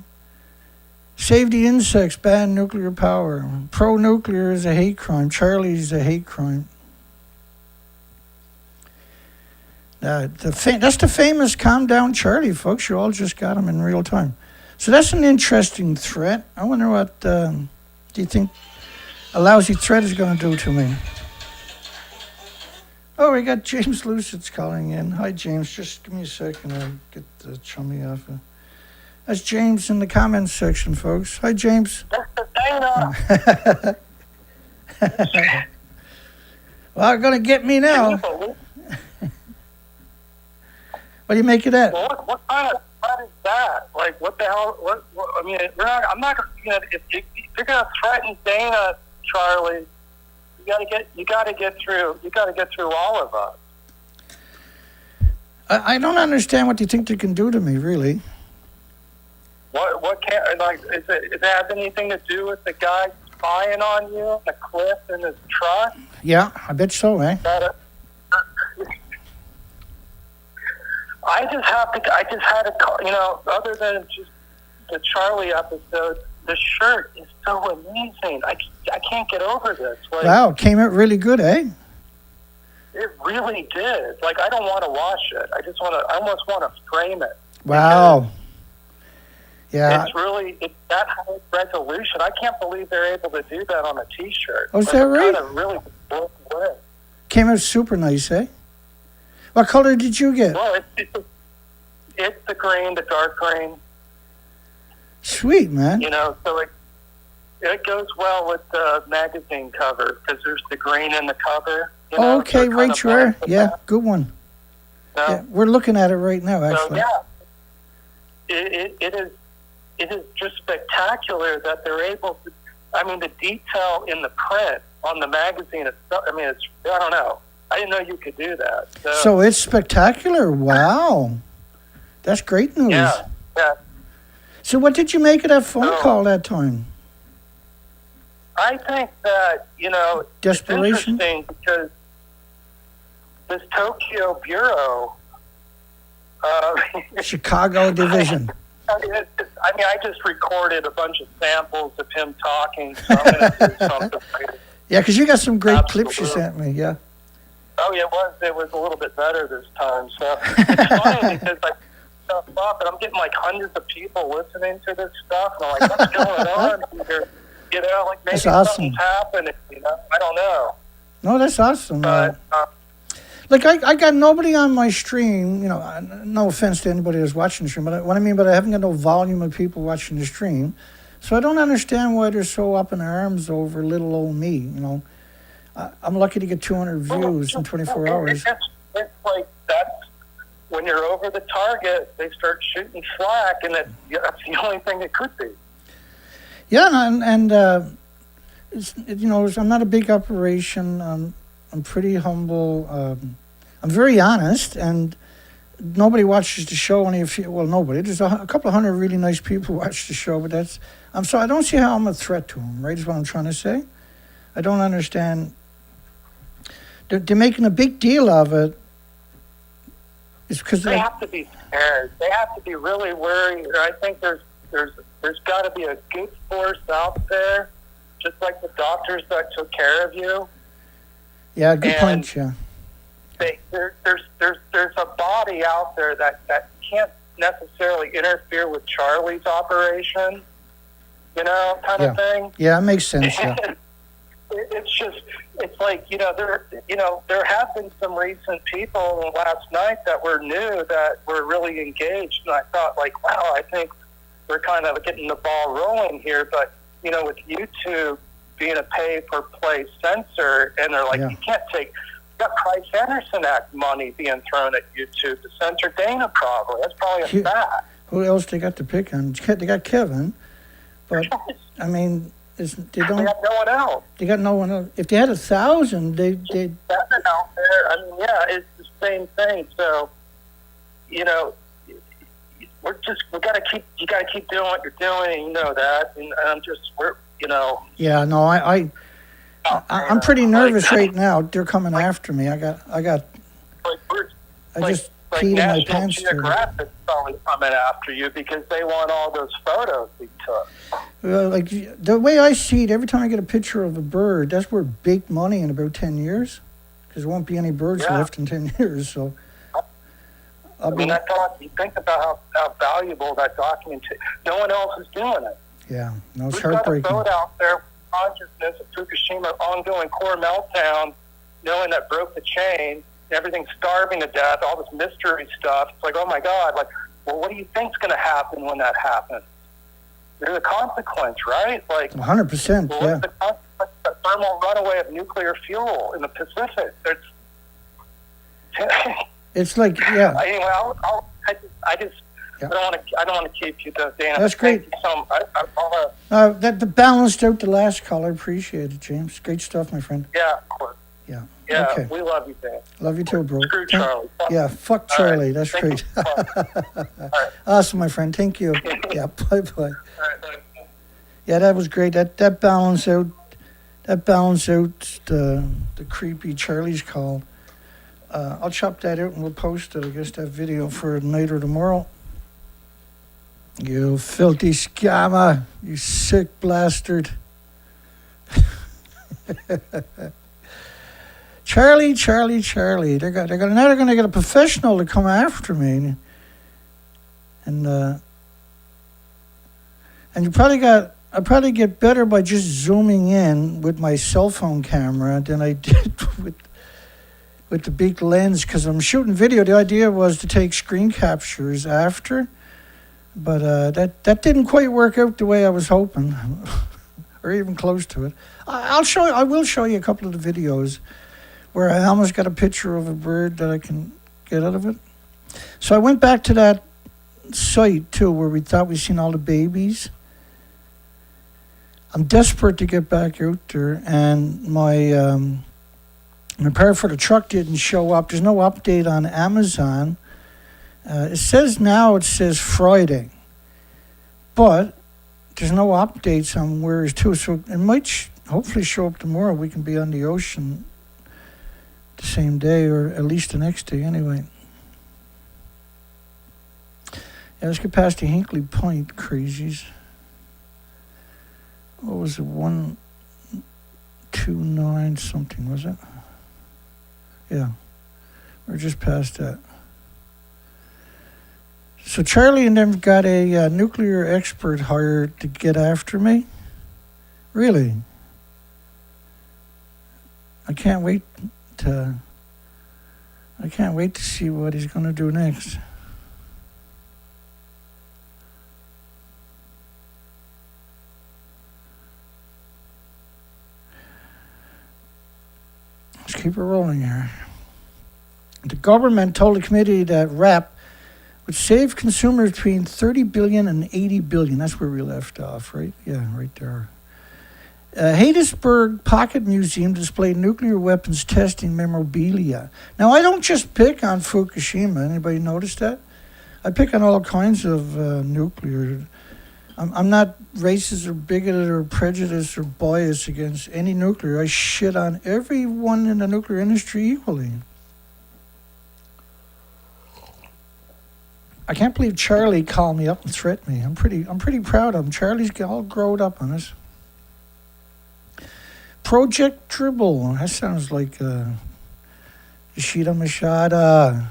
Save the insects, ban nuclear power. Pro-nuclear is a hate crime. Charlie's a hate crime. That's the famous Calm Down Charlie, folks. You all just got him in real time. So that's an interesting threat. I wonder what do you think a lousy threat is going to do to me. Oh, we got James Lucid's calling in. Hi, James. Just give me a second. I'll get the chummy off. That's James in the comments section, folks. Hi, James. Mr. Dana. Well, they're going to get me now. What do you make of that? Well, what kind of threat is that? Like, what the hell? What I mean, I'm not going to. If you're going to threaten Dana, Charlie, you got to get through all of us. I don't understand what you think they can do to me, really. What can does it have anything to do with the guy spying on you on the cliff in his truck? Yeah, I bet so, eh? I just had to, other than just the Charlie episode, the shirt is so amazing. I can't get over this. Like, Wow, it came out really good, eh? It really did. Like, I don't want to wash it. I almost want to frame it. Wow. Yeah. It's that high resolution. I can't believe they're able to do that on a T-shirt. Oh, is that right? Kind of really blown away. Came out super nice, eh? What color did you get? Well, it's the green, the dark green. Sweet, man. So it goes well with the magazine cover because there's the green in the cover. Okay, right you are. Yeah, good one. Yeah, we're looking at it right now, actually. So, it is just spectacular that they're able to. I mean, the detail in the print on the magazine itself. I mean, I don't know. I didn't know you could do that. So it's spectacular. Wow. That's great news. Yeah. So what did you make of that phone call that time? I think that, Desperation? it's interesting because this Tokyo Bureau... Chicago Division. I just recorded a bunch of samples of him talking, so I'm going to do something later. Yeah, because you got some great clips you sent me, yeah. Oh, yeah, it was a little bit better this time. So it's funny because and I'm getting like hundreds of people listening to this stuff, and I'm like, what's going on here? Like maybe something's happening, I don't know. No, that's awesome. But, like, I got nobody on my stream, no offense to anybody who's watching the stream, but what I mean, but I haven't got no volume of people watching the stream. So I don't understand why they're so up in arms over little old me. You know, I'm lucky to get 200 views in 24 hours. It's like that's when you're over the target, they start shooting slack, and that's the only thing it could be. Yeah, I'm not a big operation. I'm pretty humble. I'm very honest, and nobody watches the show. Nobody. There's a couple of hundred really nice people watch the show, but I don't see how I'm a threat to them. Right, is what I'm trying to say. I don't understand. They're making a big deal of it. It's because they have to be scared. They have to be really worried. I think there's got to be a good force out there, just like the doctors that took care of you. Yeah, good point. Yeah. There's a body out there that can't necessarily interfere with Charlie's operation, kind of thing. Yeah, it makes sense. Yeah. It's like, there have been some recent people last night that were new that were really engaged, and I thought, like, wow, I think we're kind of getting the ball rolling here, but, with YouTube being a pay-per-play censor, and they're like, you can't take, got Price Anderson Act money being thrown at YouTube to censor Dana probably. That's probably a fact. Who else they got to pick on? They got Kevin, but, I mean... They got no one else. They got no one else. If they had 1,000, they'd out there. I mean, yeah, it's the same thing. So, we got to keep. You got to keep doing what you're doing. You know that, and Yeah, no, I'm pretty nervous right now. They're coming after me. I just peed in my pants. Geographic's probably coming after you because they want all those photos we took. Like the way I see it, every time I get a picture of a bird, that's worth big money in about 10 years, because there won't be any birds left in 10 years. So, you think about how valuable that document is. No one else is doing it. Yeah, no, it's We've heartbreaking. got a boat out there with consciousness of Fukushima ongoing core meltdown, knowing that broke the chain. Everything's starving to death, all this mystery stuff. It's like, oh my God, what do you think's going to happen when that happens? There's a consequence, right? 100%, what's the consequence of the thermal runaway of nuclear fuel in the Pacific? It's like, yeah. Anyway, I don't want to keep you, Dana. That's great. That balanced out the last call. I appreciate it, James. Great stuff, my friend. Yeah, of course. Yeah. Yeah, okay. We love you, Dan. Love you too, bro. Screw Charlie. Fuck Charlie. Right. That's great. Right. Awesome, my friend. Thank you. Yeah, bye. Right, bye. Yeah, that was great. That balanced out the creepy Charlie's call. I'll chop that out and we'll post it. I guess that video for tonight or tomorrow. You filthy scammer! You sick bastard! Charlie. They're gonna get a professional to come after me, and I probably get better by just zooming in with my cell phone camera than I did with the big lens, because I'm shooting video. The idea was to take screen captures after, but that didn't quite work out the way I was hoping, or even close to it. I will show you a couple of the videos where I almost got a picture of a bird that I can get out of it. So I went back to that site too, where we thought we'd seen all the babies. I'm desperate to get back out there, and my part for the truck didn't show up. There's no update on Amazon. It says Friday, but there's no updates on where it's to. So it might hopefully show up tomorrow. We can be on the ocean the same day, or at least the next day anyway. Yeah, let's get past the Hinkley Point crazies. What was it? 129 something, was it? Yeah, we're just past that. So Charlie and them got a nuclear expert hired to get after me. Really? I can't wait to see what he's going to do next. keep it rolling here. The government told the committee that RAP would save consumers between 30 billion and 80 billion. That's where we left off, right? Yeah, right there. Heidelberg Pocket Museum displayed nuclear weapons testing memorabilia. Now, I don't just pick on Fukushima. Anybody notice that? I pick on all kinds of nuclear. I'm not racist or bigoted or prejudiced or biased against any nuclear. I shit on everyone in the nuclear industry equally. I can't believe Charlie called me up and threatened me. I'm pretty proud of him. Charlie's all grown up on us. Project Dribble. That sounds like Yoshida Mashada.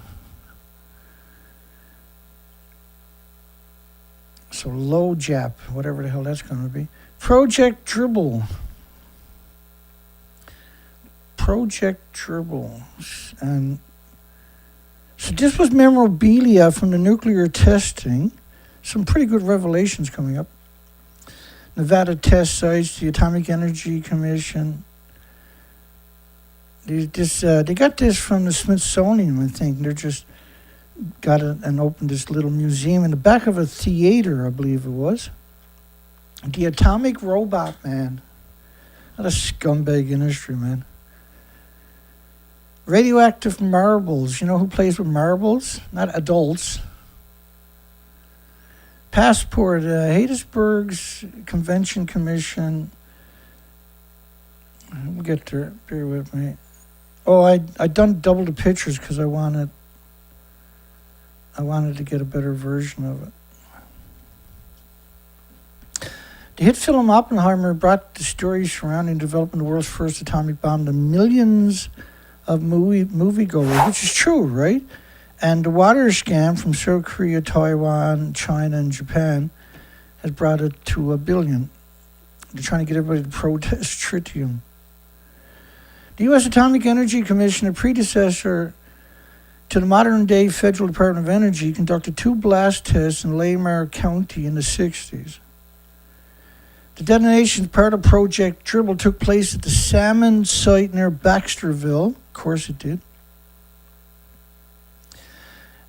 So low Jap, whatever the hell that's going to be. Project Dribble. Project Dribble. And so this was memorabilia from the nuclear testing. Some pretty good revelations coming up. Nevada test sites, the Atomic Energy Commission. They got this from the Smithsonian, I think. They're just got it and opened this little museum in the back of a theater, I believe it was. The Atomic Robot Man. What a scumbag industry, man. Radioactive marbles. You know who plays with marbles? Not adults. Passport, Heidelberg's Convention Commission. We'll get there. Bear with me. Oh, I done double the pictures because I wanted to get a better version of it. The hit film Oppenheimer brought the stories surrounding developing the world's first atomic bomb to millions of moviegoers, which is true, right? And the water scam from South Korea, Taiwan, China, and Japan has brought it to 1 billion. They're trying to get everybody to protest tritium. The U.S. Atomic Energy Commission, a predecessor to the modern-day Federal Department of Energy, conducted 2 blast tests in Leningrad County in the 60s. The detonation, part of Project Dribble, took place at the Salmon site near Baxterville. Of course it did.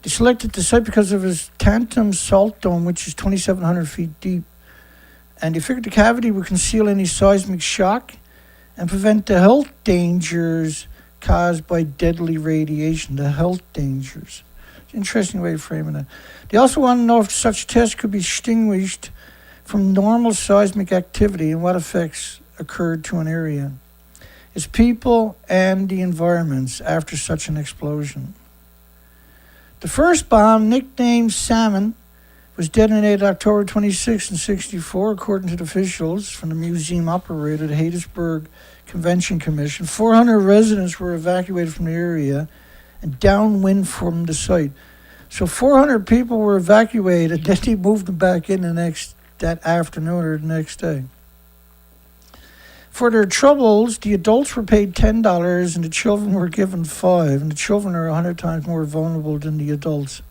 They selected the site because of its tantalum salt dome, which is 2,700 feet deep. And they figured the cavity would conceal any seismic shock and prevent the health dangers caused by deadly radiation, the health dangers. It's an interesting way of framing it. They also want to know if such tests could be distinguished from normal seismic activity and what effects occurred to an area, its people, and the environments after such an explosion. The first bomb, nicknamed Salmon, was detonated October 26 in 1964, according to the officials from the museum operator, the Heidelberg Convention Commission. 400 residents were evacuated from the area and downwind from the site. So 400 people were evacuated, then they moved them back in that afternoon or the next day. For their troubles, the adults were paid $10 and the children were given $5, and the children are 100 times more vulnerable than the adults.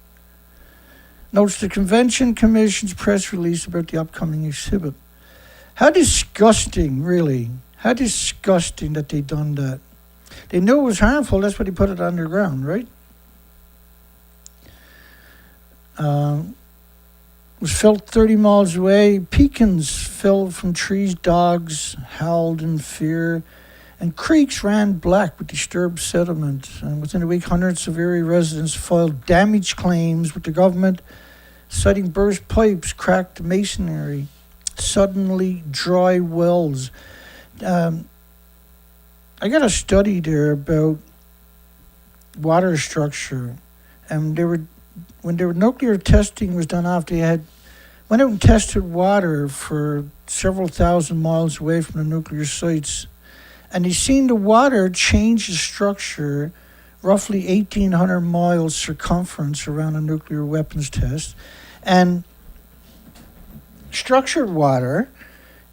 Notes the Convention Commission's press release about the upcoming exhibit. How disgusting, really. How disgusting that they done that. They knew it was harmful, that's why they put it underground, right? Was felt 30 miles away. Pecans fell from trees, dogs howled in fear, and creeks ran black with disturbed sediment. And within a week, hundreds of area residents filed damage claims with the government, citing burst pipes, cracked masonry, suddenly dry wells. I got a study there about water structure, and when their nuclear testing was done off, they went out and tested water for several thousand miles away from the nuclear sites, and they seen the water change the structure roughly 1,800 miles circumference around a nuclear weapons test. And structured water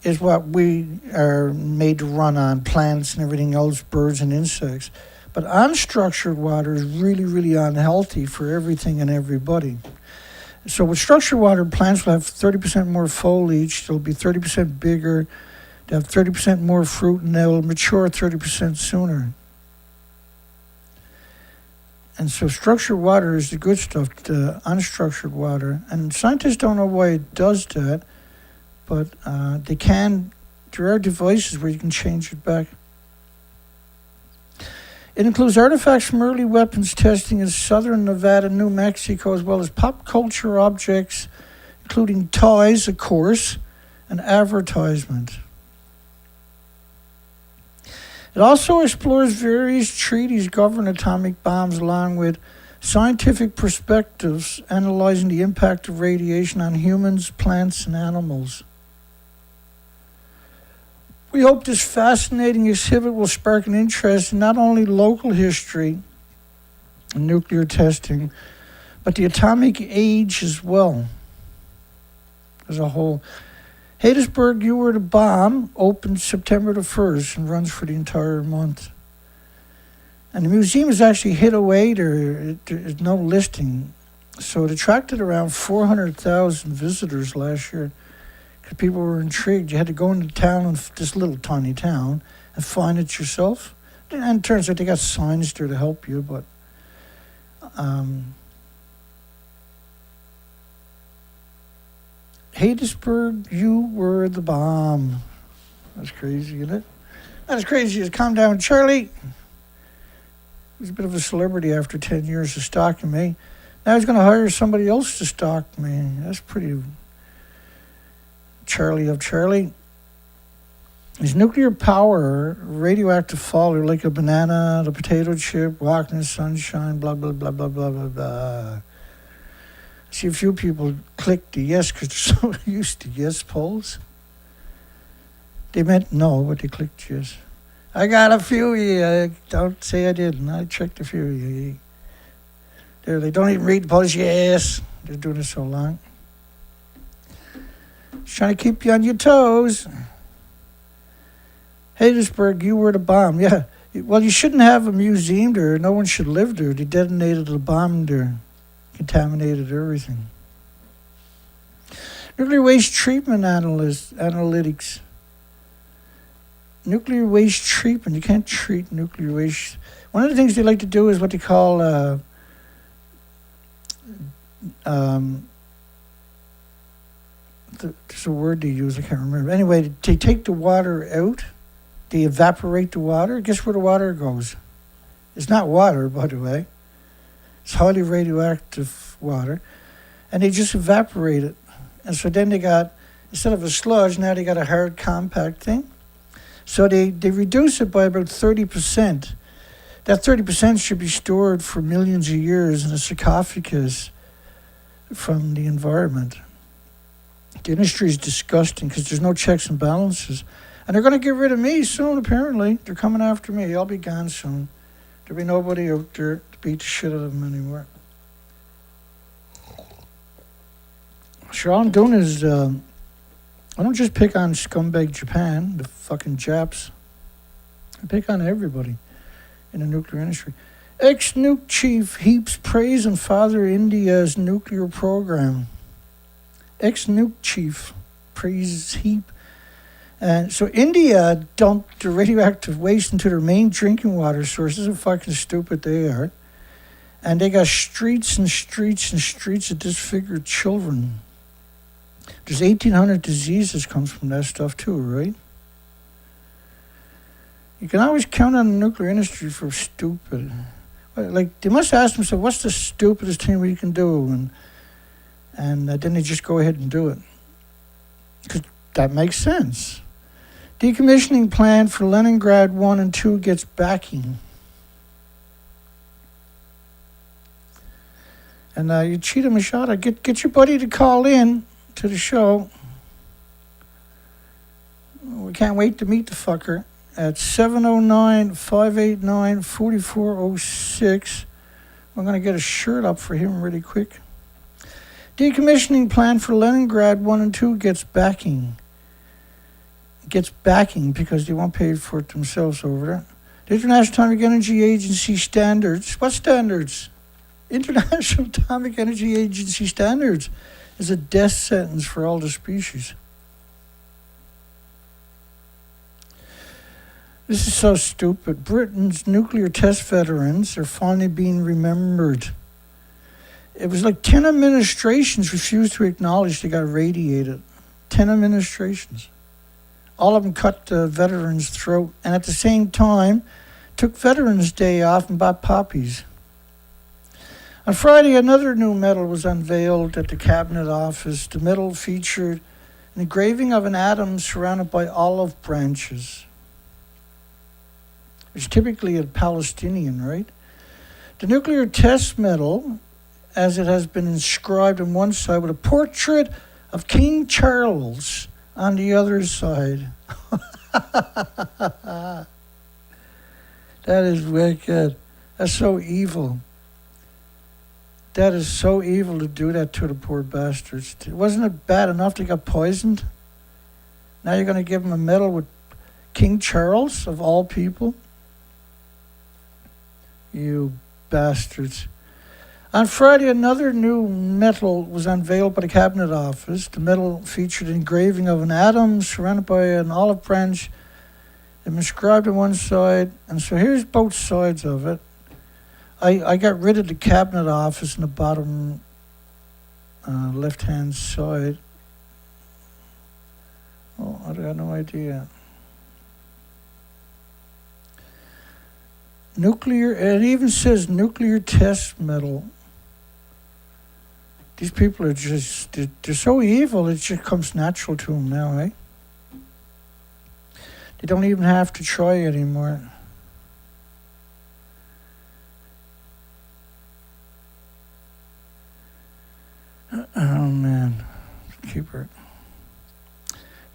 is what we are made to run on, plants and everything else, birds and insects. But unstructured water is really, really unhealthy for everything and everybody. So with structured water, plants will have 30% more foliage, they'll be 30% bigger, they'll have 30% more fruit, and they'll mature 30% sooner. And so structured water is the good stuff, the unstructured water. And scientists don't know why it does that, but they can. There are devices where you can change it back. It includes artifacts from early weapons testing in southern Nevada, New Mexico, as well as pop culture objects, including toys, of course, and advertisement. It also explores various treaties governing atomic bombs, along with scientific perspectives analyzing the impact of radiation on humans, plants, and animals. We hope this fascinating exhibit will spark an interest in not only local history and nuclear testing, but the atomic age as well, as a whole. Hattiesburg, You Were the Bomb opens September the 1st and runs for the entire month. And the museum is actually hid away. There is no listing. So it attracted around 400,000 visitors last year. Because people were intrigued. You had to go into town, in this little tiny town, and find it yourself. And it turns out they got signs there to help you, but Hattiesburg, You Were the Bomb. That's crazy, isn't it? Not as crazy as Calm Down Charlie. He was a bit of a celebrity after 10 years of stalking me. Now he's going to hire somebody else to stalk me. That's pretty Charlie of Charlie. Is nuclear power, radioactive fall, like a banana, the potato chip, walking in the sunshine, blah, blah, blah, blah, blah, blah, blah. See a few people click the yes because they're so used to yes polls. They meant no, but they clicked yes. I got a few of you. Don't say I didn't. I checked a few of you. They don't even read the polls. Yes. They're doing it so long. Just trying to keep you on your toes. Hattiesburg, You Were the Bomb. Yeah. Well, you shouldn't have a museum there. No one should live there. They detonated the bomb there. Contaminated everything. Nuclear waste treatment analytics. Nuclear waste treatment. You can't treat nuclear waste. One of the things they like to do is what they call there's a word they use, I can't remember. Anyway, they take the water out. They evaporate the water. Guess where the water goes? It's not water, by the way. It's highly radioactive water. And they just evaporate it. And so then they got, instead of a sludge, now they got a hard, compact thing. So they reduce it by about 30%. That 30% should be stored for millions of years in a sarcophagus from the environment. The industry is disgusting because there's no checks and balances. And they're going to get rid of me soon, apparently. They're coming after me. I'll be gone soon. There'll be nobody out there to beat the shit out of them anymore. Sure, all I'm doing is, I don't just pick on scumbag Japan, the fucking Japs. I pick on everybody in the nuclear industry. Ex-nuke chief heaps praise on Father India's nuclear program. Ex-nuke chief praises heap. And so India dumped the radioactive waste into their main drinking water sources. How fucking stupid they are. And they got streets and streets and streets of disfigured children. There's 1,800 diseases comes from that stuff too, right? You can always count on the nuclear industry for stupid. Like, they must ask themselves, what's the stupidest thing we can do? And then they just go ahead and do it. Because that makes sense. Decommissioning plan for Leningrad 1 and 2 gets backing. And you cheat him a shot. Get your buddy to call in to the show. We can't wait to meet the fucker at 709-589-4406. I'm going to get a shirt up for him really quick. Decommissioning plan for Leningrad 1 and 2 gets backing. Gets backing because they won't pay for it themselves over there. The International Atomic Energy Agency standards. What standards? International Atomic Energy Agency standards is a death sentence for all the species. This is so stupid. Britain's nuclear test veterans are finally being remembered. It was like 10 administrations refused to acknowledge they got radiated. 10 administrations. All of them cut the veterans' throat, and at the same time, took Veterans Day off and bought poppies. On Friday, another new medal was unveiled at the Cabinet Office. The medal featured an engraving of an atom surrounded by olive branches. It's typically a Palestinian, right? The nuclear test medal, as it has been inscribed on one side with a portrait of King Charles on the other side. That is wicked. That's so evil. That is so evil to do that to the poor bastards. Wasn't it bad enough they got poisoned? Now you're going to give them a medal with King Charles, of all people? You bastards. On Friday, another new medal was unveiled by the Cabinet Office. The medal featured an engraving of an atom surrounded by an olive branch. It was inscribed on one side, and so here's both sides of it. I got rid of the Cabinet Office in the bottom left-hand side. Oh, I got no idea. Nuclear, it even says nuclear test medal. These people are just, they're so evil, it just comes natural to them now, eh? They don't even have to try anymore. Oh, man. Keeper.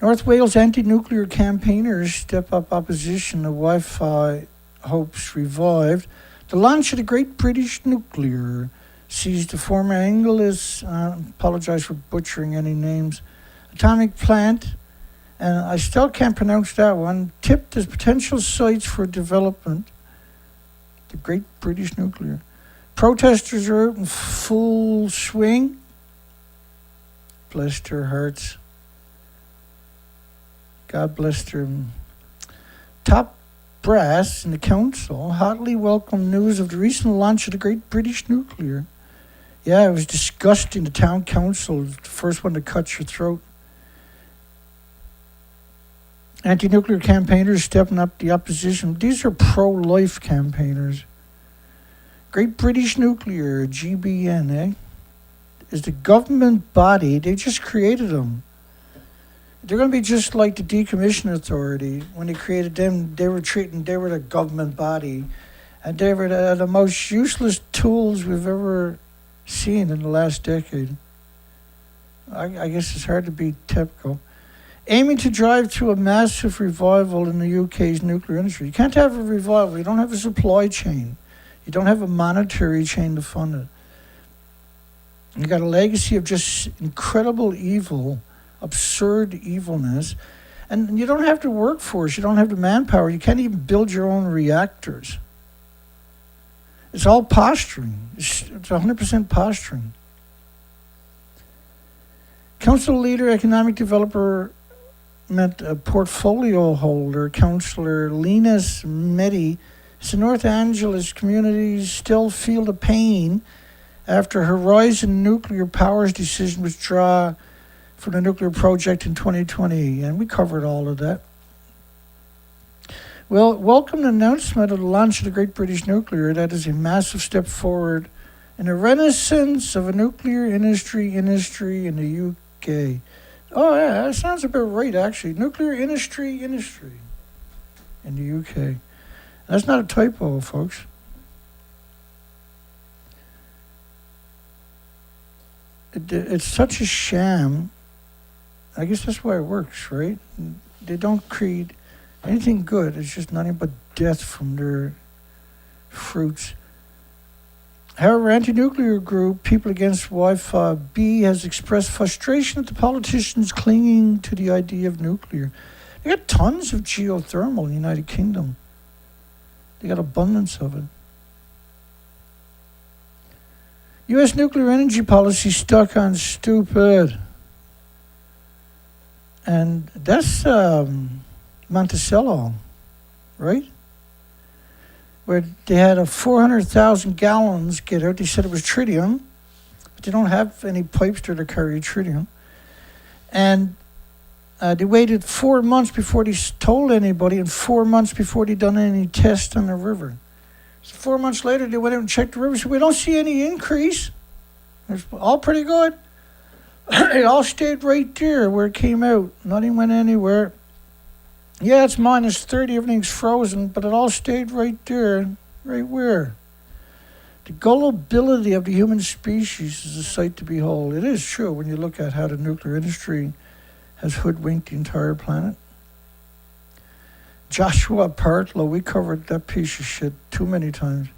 North Wales anti-nuclear campaigners step up opposition to Wi-Fi hopes revived. The launch of the Great British Nuclear sees the former English, apologize for butchering any names, atomic plant, and I still can't pronounce that one, tipped as potential sites for development. The Great British Nuclear. Protesters are out in full swing. Bless their hearts. God bless them. Top brass in the council hotly welcomed news of the recent launch of the Great British Nuclear. Yeah, it was disgusting. The town council was the first one to cut your throat. Anti-nuclear campaigners stepping up the opposition. These are pro-life campaigners. Great British Nuclear, GBN, is the government body. They just created them. They're going to be just like the Decommissioning Authority. When they created them, they were the government body. And they were the most useless tools we've ever seen in the last decade. I guess it's hard to beat TEPCO. Aiming to drive to a massive revival in the UK's nuclear industry. You can't have a revival. You don't have a supply chain. You don't have a monetary chain to fund it. You got a legacy of just incredible evil, absurd evilness, and you don't have the workforce, you don't have the manpower, you can't even build your own reactors. It's all posturing. It's 100% posturing. Council leader, economic developer, meant a portfolio holder, Councillor Linus Meddy, said North Angeles communities still feel the pain after Horizon Nuclear Power's decision to withdraw from the nuclear project in 2020, and we covered all of that. Well, welcome the announcement of the launch of the Great British Nuclear. That is a massive step forward in the renaissance of a nuclear industry in the UK. Oh yeah, that sounds about right actually. Nuclear industry in the UK. That's not a typo, folks. It's such a sham. I guess that's why it works, right? They don't create anything good. It's just nothing but death from their fruits. However, anti-nuclear group People Against Wi-Fi B has expressed frustration at the politicians clinging to the idea of nuclear. They got tons of geothermal in the United Kingdom. They got abundance of it. U.S. nuclear energy policy stuck on stupid. And that's Monticello. right? Where they had a 400,000 gallons get out. They said it was tritium, but they don't have any pipes there to carry tritium. And they waited 4 months before they told anybody, and 4 months before they done any tests on the river. So 4 months later, they went out and checked the river. So we don't see any increase. It's all pretty good. It all stayed right there where it came out. Nothing went anywhere. Yeah, it's -30, everything's frozen, but it all stayed right there, right where? The gullibility of the human species is a sight to behold. It is true when you look at how the nuclear industry has hoodwinked the entire planet. Joshua Partlow, we covered that piece of shit too many times.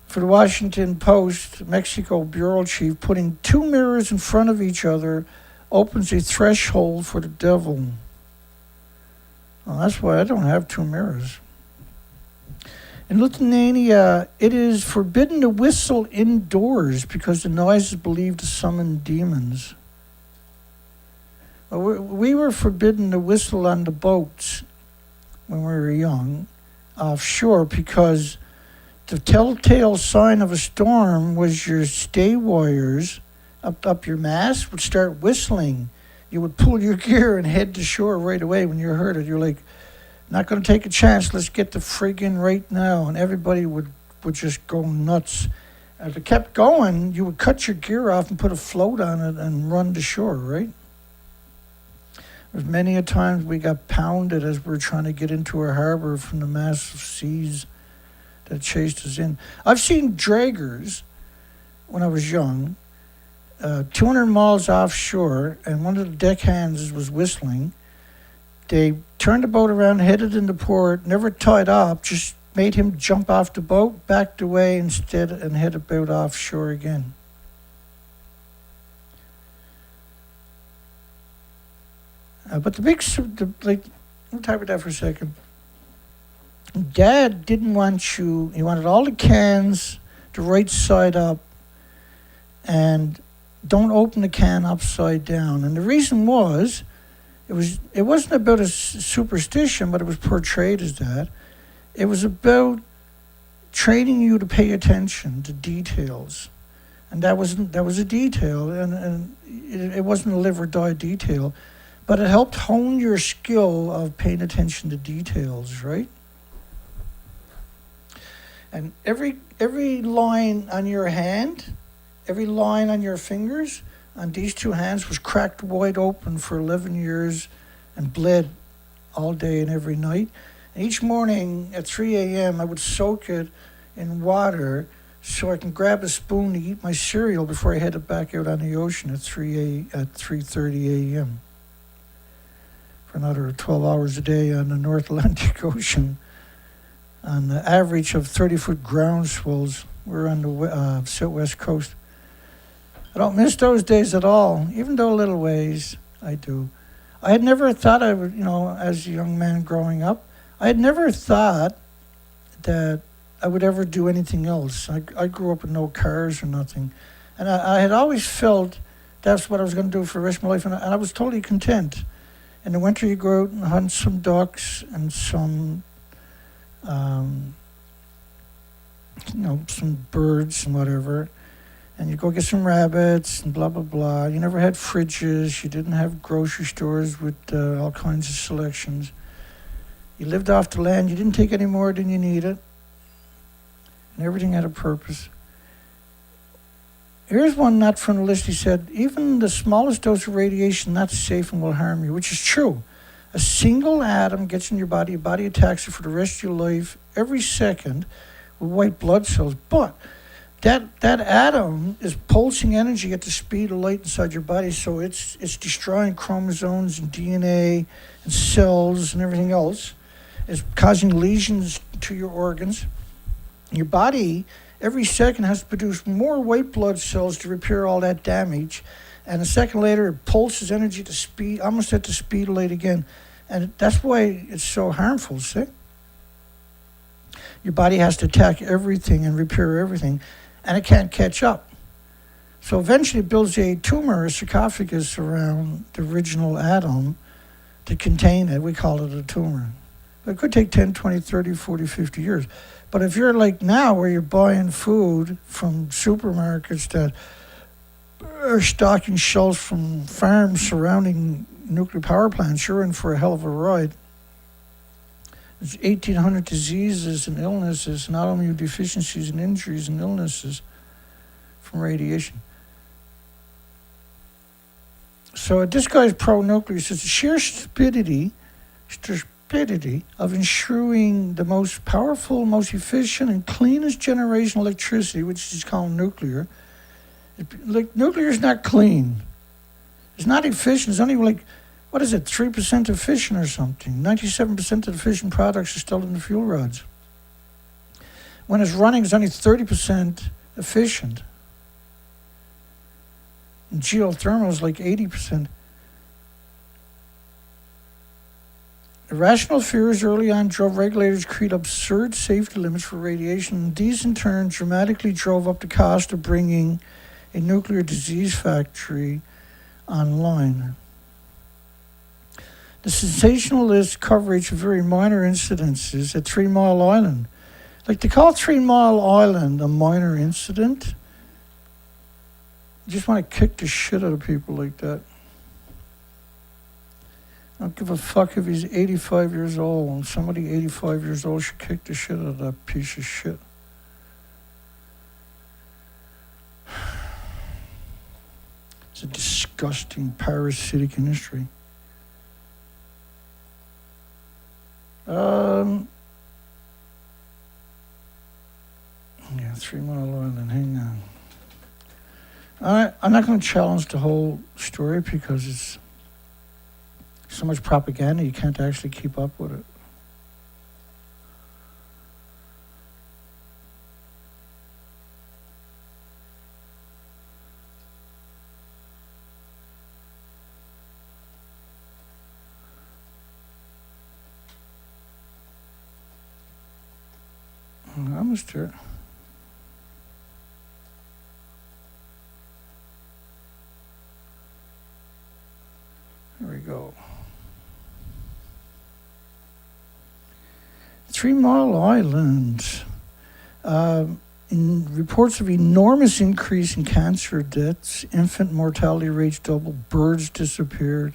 For the Washington Post, Mexico bureau chief, putting 2 mirrors in front of each other opens a threshold for the devil. Well, that's why I don't have 2 mirrors. In Lithuania, it is forbidden to whistle indoors because the noise is believed to summon demons. Well, we were forbidden to whistle on the boats when we were young, offshore, because the telltale sign of a storm was your stay wires up your mast would start whistling. You would pull your gear and head to shore right away when you heard it. You're like, not going to take a chance. Let's get the frig in right now. And everybody would just go nuts. If it kept going, you would cut your gear off and put a float on it and run to shore, right? There's many a times we got pounded as we were trying to get into a harbor from the massive seas that chased us in. I've seen draggers when I was young, 200 miles offshore, and one of the deckhands was whistling. They turned the boat around, headed into port, never tied up, just made him jump off the boat, backed away instead, and headed about offshore again. But the big, we'll talk about that for a second. Dad didn't want you, he wanted all the cans the right side up, and don't open the can upside down. And the reason was, it wasn't about a superstition, but it was portrayed as that. It was about training you to pay attention to details. And that was a detail, and it wasn't a live or die detail, but it helped hone your skill of paying attention to details, right? And every line on your hand, every line on your fingers, on these 2 hands was cracked wide open for 11 years and bled all day and every night. And each morning at 3 a.m., I would soak it in water so I can grab a spoon to eat my cereal before I headed back out on the ocean at 3:30 a.m. for another 12 hours a day on the North Atlantic Ocean. On the average of 30-foot ground swells, we're on the southwest coast. I don't miss those days at all, even though little ways I do. I had never thought I would, as a young man growing up, I had never thought that I would ever do anything else. I grew up with no cars or nothing. And I had always felt that's what I was going to do for the rest of my life, and I was totally content. In the winter, you go out and hunt some ducks and some birds and whatever. And you go get some rabbits and blah, blah, blah. You never had fridges. You didn't have grocery stores with all kinds of selections. You lived off the land. You didn't take any more than you needed. And everything had a purpose. Here's one not from the list. He said, even the smallest dose of radiation not safe and will harm you, which is true. A single atom gets in your body attacks it for the rest of your life, every second, with white blood cells. But that atom is pulsing energy at the speed of light inside your body, so it's destroying chromosomes and DNA and cells and everything else. It's causing lesions to your organs. Your body, every second, has to produce more white blood cells to repair all that damage. And a second later, it pulses energy to speed, almost at the speed of light again. And that's why it's so harmful, see? Your body has to attack everything and repair everything, and it can't catch up. So eventually it builds a tumor, a sarcophagus around the original atom to contain it. We call it a tumor. But it could take 10, 20, 30, 40, 50 years. But if you're like now where you're buying food from supermarkets that are stocking shelves from farms surrounding nuclear power plants, you're in for a hell of a ride. There's 1,800 diseases and illnesses, not only deficiencies and injuries and illnesses from radiation. So this guy's pro-nuclear says the sheer stupidity of ensuring the most powerful, most efficient, and cleanest generation of electricity, which is called nuclear. Like, nuclear is not clean. It's not efficient. It's only like, 3% efficient or something. 97% of the fission products are still in the fuel rods. When it's running, it's only 30% efficient. And geothermal is like 80%. Irrational fears early on drove regulators to create absurd safety limits for radiation. These, in turn, dramatically drove up the cost of bringing a nuclear disease factory online. The sensationalist coverage of very minor incidences at 3 Mile Island. Like, to call 3 Mile Island a minor incident, you just want to kick the shit out of people like that. I don't give a fuck if he's 85 years old. Somebody 85 years old should kick the shit out of that piece of shit. It's a disgusting parasitic industry. Yeah, 3 Mile Island, hang on. I'm not going to challenge the whole story because it's so much propaganda, you can't actually keep up with it. I'm almost there. There we go. 3 Mile Island. In reports of enormous increase in cancer deaths, infant mortality rates doubled, birds disappeared.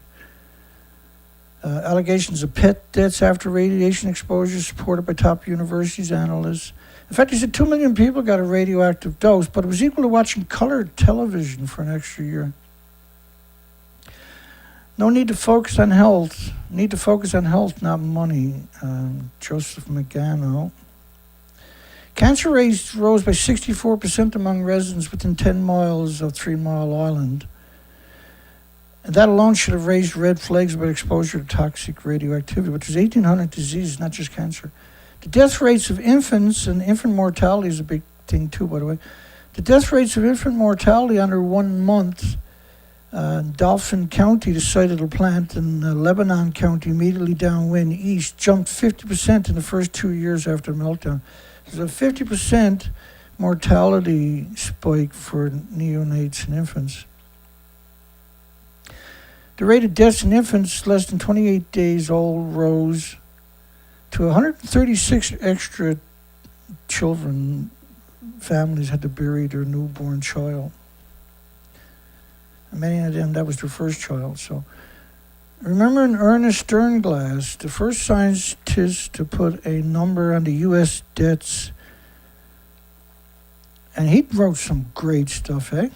Allegations of pet deaths after radiation exposure supported by top universities analysts. In fact, he said 2 million people got a radioactive dose, but it was equal to watching colored television for an extra year. No need to focus on health. Need to focus on health, not money. Joseph Magano. Cancer rates rose by 64% among residents within 10 miles of 3 Mile Island. And that alone should have raised red flags about exposure to toxic radioactivity, which is 1,800 diseases, not just cancer. The death rates of infants, and infant mortality is a big thing too, by the way. The death rates of infant mortality under 1 month, Dauphin County, the site of the plant, and Lebanon County, immediately downwind east, jumped 50% in the first 2 years after the meltdown. There's a 50% mortality spike for neonates and infants. The rate of deaths in infants less than 28 days old rose to 136 extra children. Families had to bury their newborn child. And many of them, that was their first child. So, remember Ernest Sternglass, the first scientist to put a number on the U.S. deaths, and he wrote some great stuff, eh?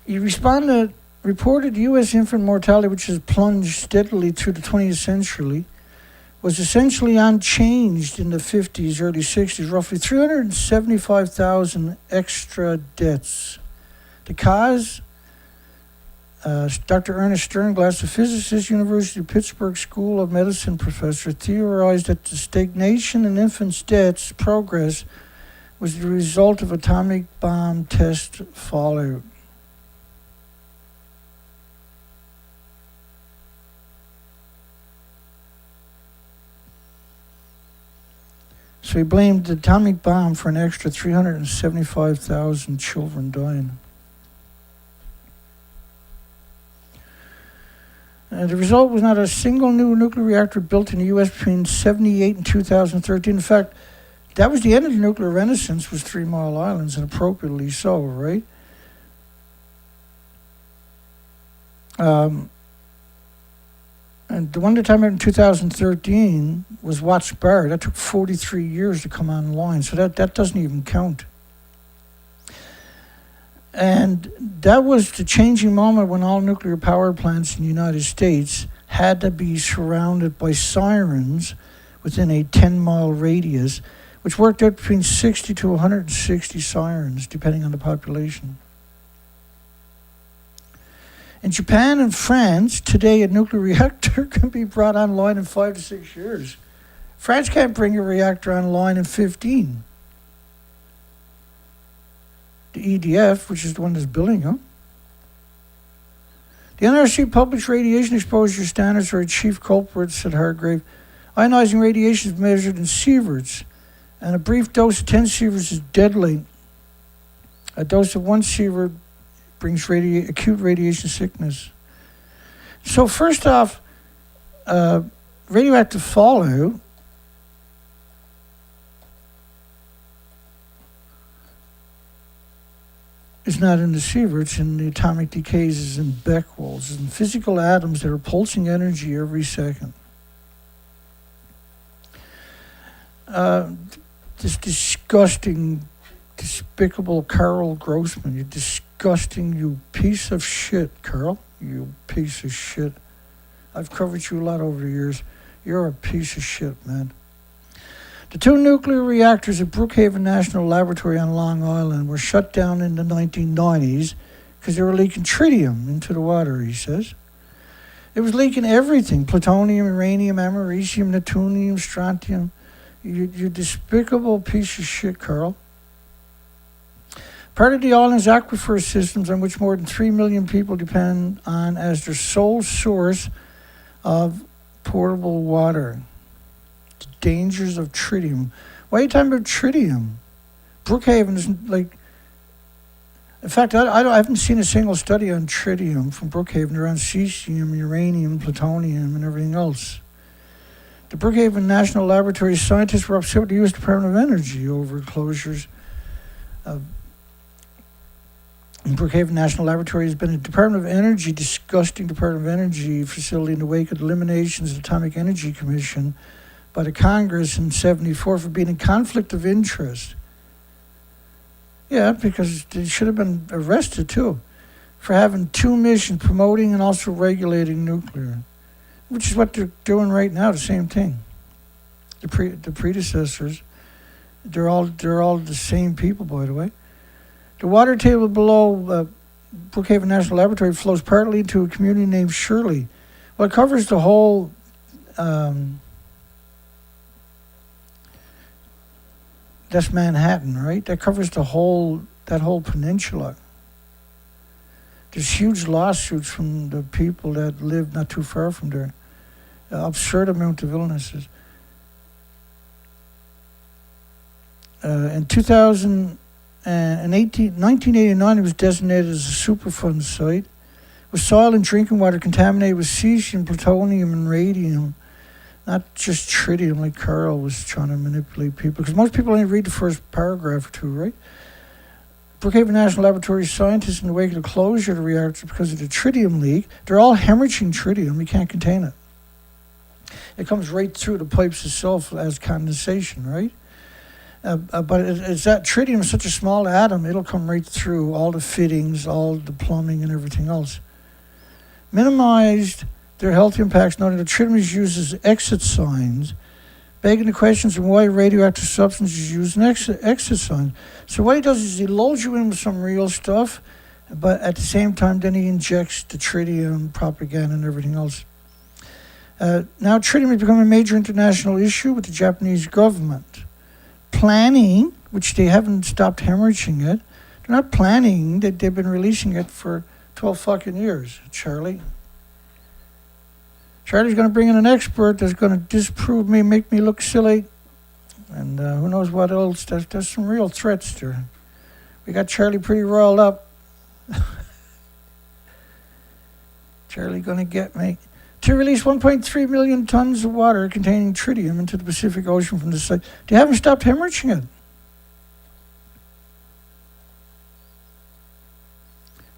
He reported U.S. infant mortality, which has plunged steadily through the 20th century, was essentially unchanged in the 50s, early 60s, roughly 375,000 extra deaths. The cause, Dr. Ernest Sternglass, a physicist, University of Pittsburgh School of Medicine professor, theorized that the stagnation in infants' deaths progress was the result of atomic bomb test fallout. So he blamed the atomic bomb for an extra 375,000 children dying. The result was not a single new nuclear reactor built in the U.S. between 1978 and 2013. In fact, that was the end of the nuclear renaissance, was 3 Mile Islands, and appropriately so, right? And the one that time in 2013 was Watts Bar. That took 43 years to come online, so that doesn't even count. And that was the changing moment when all nuclear power plants in the United States had to be surrounded by sirens within a 10-mile radius, which worked out between 60 to 160 sirens, depending on the population. In Japan and France, today a nuclear reactor can be brought online in 5 to 6 years. France can't bring a reactor online in 15. The EDF, which is the one that's building them. The NRC published radiation exposure standards for its chief culprit, said Hargrave. Ionizing radiation is measured in sieverts, and a brief dose of 10 sieverts is deadly. A dose of 1 sievert brings acute radiation sickness. So first off, radioactive fallout is not in the sieverts, in the atomic decays, is in Becquerels, and physical atoms that are pulsing energy every second. This disgusting, despicable Carl Grossman, you disgusting, you piece of shit, Carl, you piece of shit. I've covered you a lot over the years. You're a piece of shit, man. The 2 nuclear reactors at Brookhaven National Laboratory on Long Island were shut down in the 1990s because they were leaking tritium into the water, he says. It was leaking everything, plutonium, uranium, americium, neptunium, strontium. You despicable piece of shit, Carl. Part of the island's aquifer systems, on which more than 3 million people depend on as their sole source of potable water. The dangers of tritium. Why are you talking about tritium? Brookhaven isn't like... In fact, I haven't seen a single study on tritium from Brookhaven. They're on cesium, uranium, plutonium, and everything else. The Brookhaven National Laboratory scientists were upset with the U.S. Department of Energy over closures. Brookhaven National Laboratory has been a Department of Energy, disgusting Department of Energy facility in the wake of the eliminations of the Atomic Energy Commission by the Congress in 1974 for being in conflict of interest. Yeah, because they should have been arrested too for having 2 missions, promoting and also regulating nuclear, which is what they're doing right now, the same thing. The predecessors, they're all the same people, by the way. The water table below Brookhaven National Laboratory flows partly into a community named Shirley. Well, it covers the whole that's Manhattan, right? That covers that whole peninsula. There's huge lawsuits from the people that live not too far from there. Absurd amount of illnesses. In 1989, it was designated as a Superfund site, with soil and drinking water contaminated with cesium, plutonium, and radium. Not just tritium, like Carl was trying to manipulate people. Because most people only read the first paragraph or 2, right? Brookhaven National Laboratory scientists, in the wake of the closure of the reactor because of the tritium leak, they're all hemorrhaging tritium. You can't contain it. It comes right through the pipes itself as condensation, right? But it's that tritium is such a small atom, it'll come right through all the fittings, all the plumbing, and everything else. Minimized their health impacts, noting that tritium is used as exit signs, begging the questions of why radioactive substances use an exit sign. So what he does is he loads you in with some real stuff, but at the same time, then he injects the tritium, propaganda, and everything else. Now tritium has become a major international issue with the Japanese government. Planning, which they haven't stopped hemorrhaging it, they're not planning, they've been releasing it for 12 fucking years, Charlie. Charlie's going to bring in an expert that's going to disprove me, make me look silly, and who knows what else. There's some real threats there. We got Charlie pretty riled up. Charlie going to get me. to release 1.3 million tons of water containing tritium into the Pacific Ocean from the site. They haven't stopped hemorrhaging it.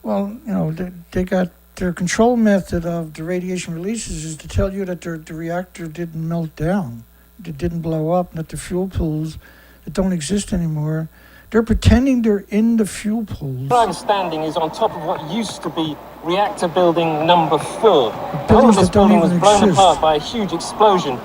Well, you know, they got their control method of the radiation releases is to tell you that the reactor didn't melt down, it didn't blow up, and that the fuel pools that don't exist anymore, they're pretending they're in the fuel pools. Where I'm standing is on top of what used to be reactor building number 4. Buildings All of this that don't building was even blown exist. apart by a huge explosion.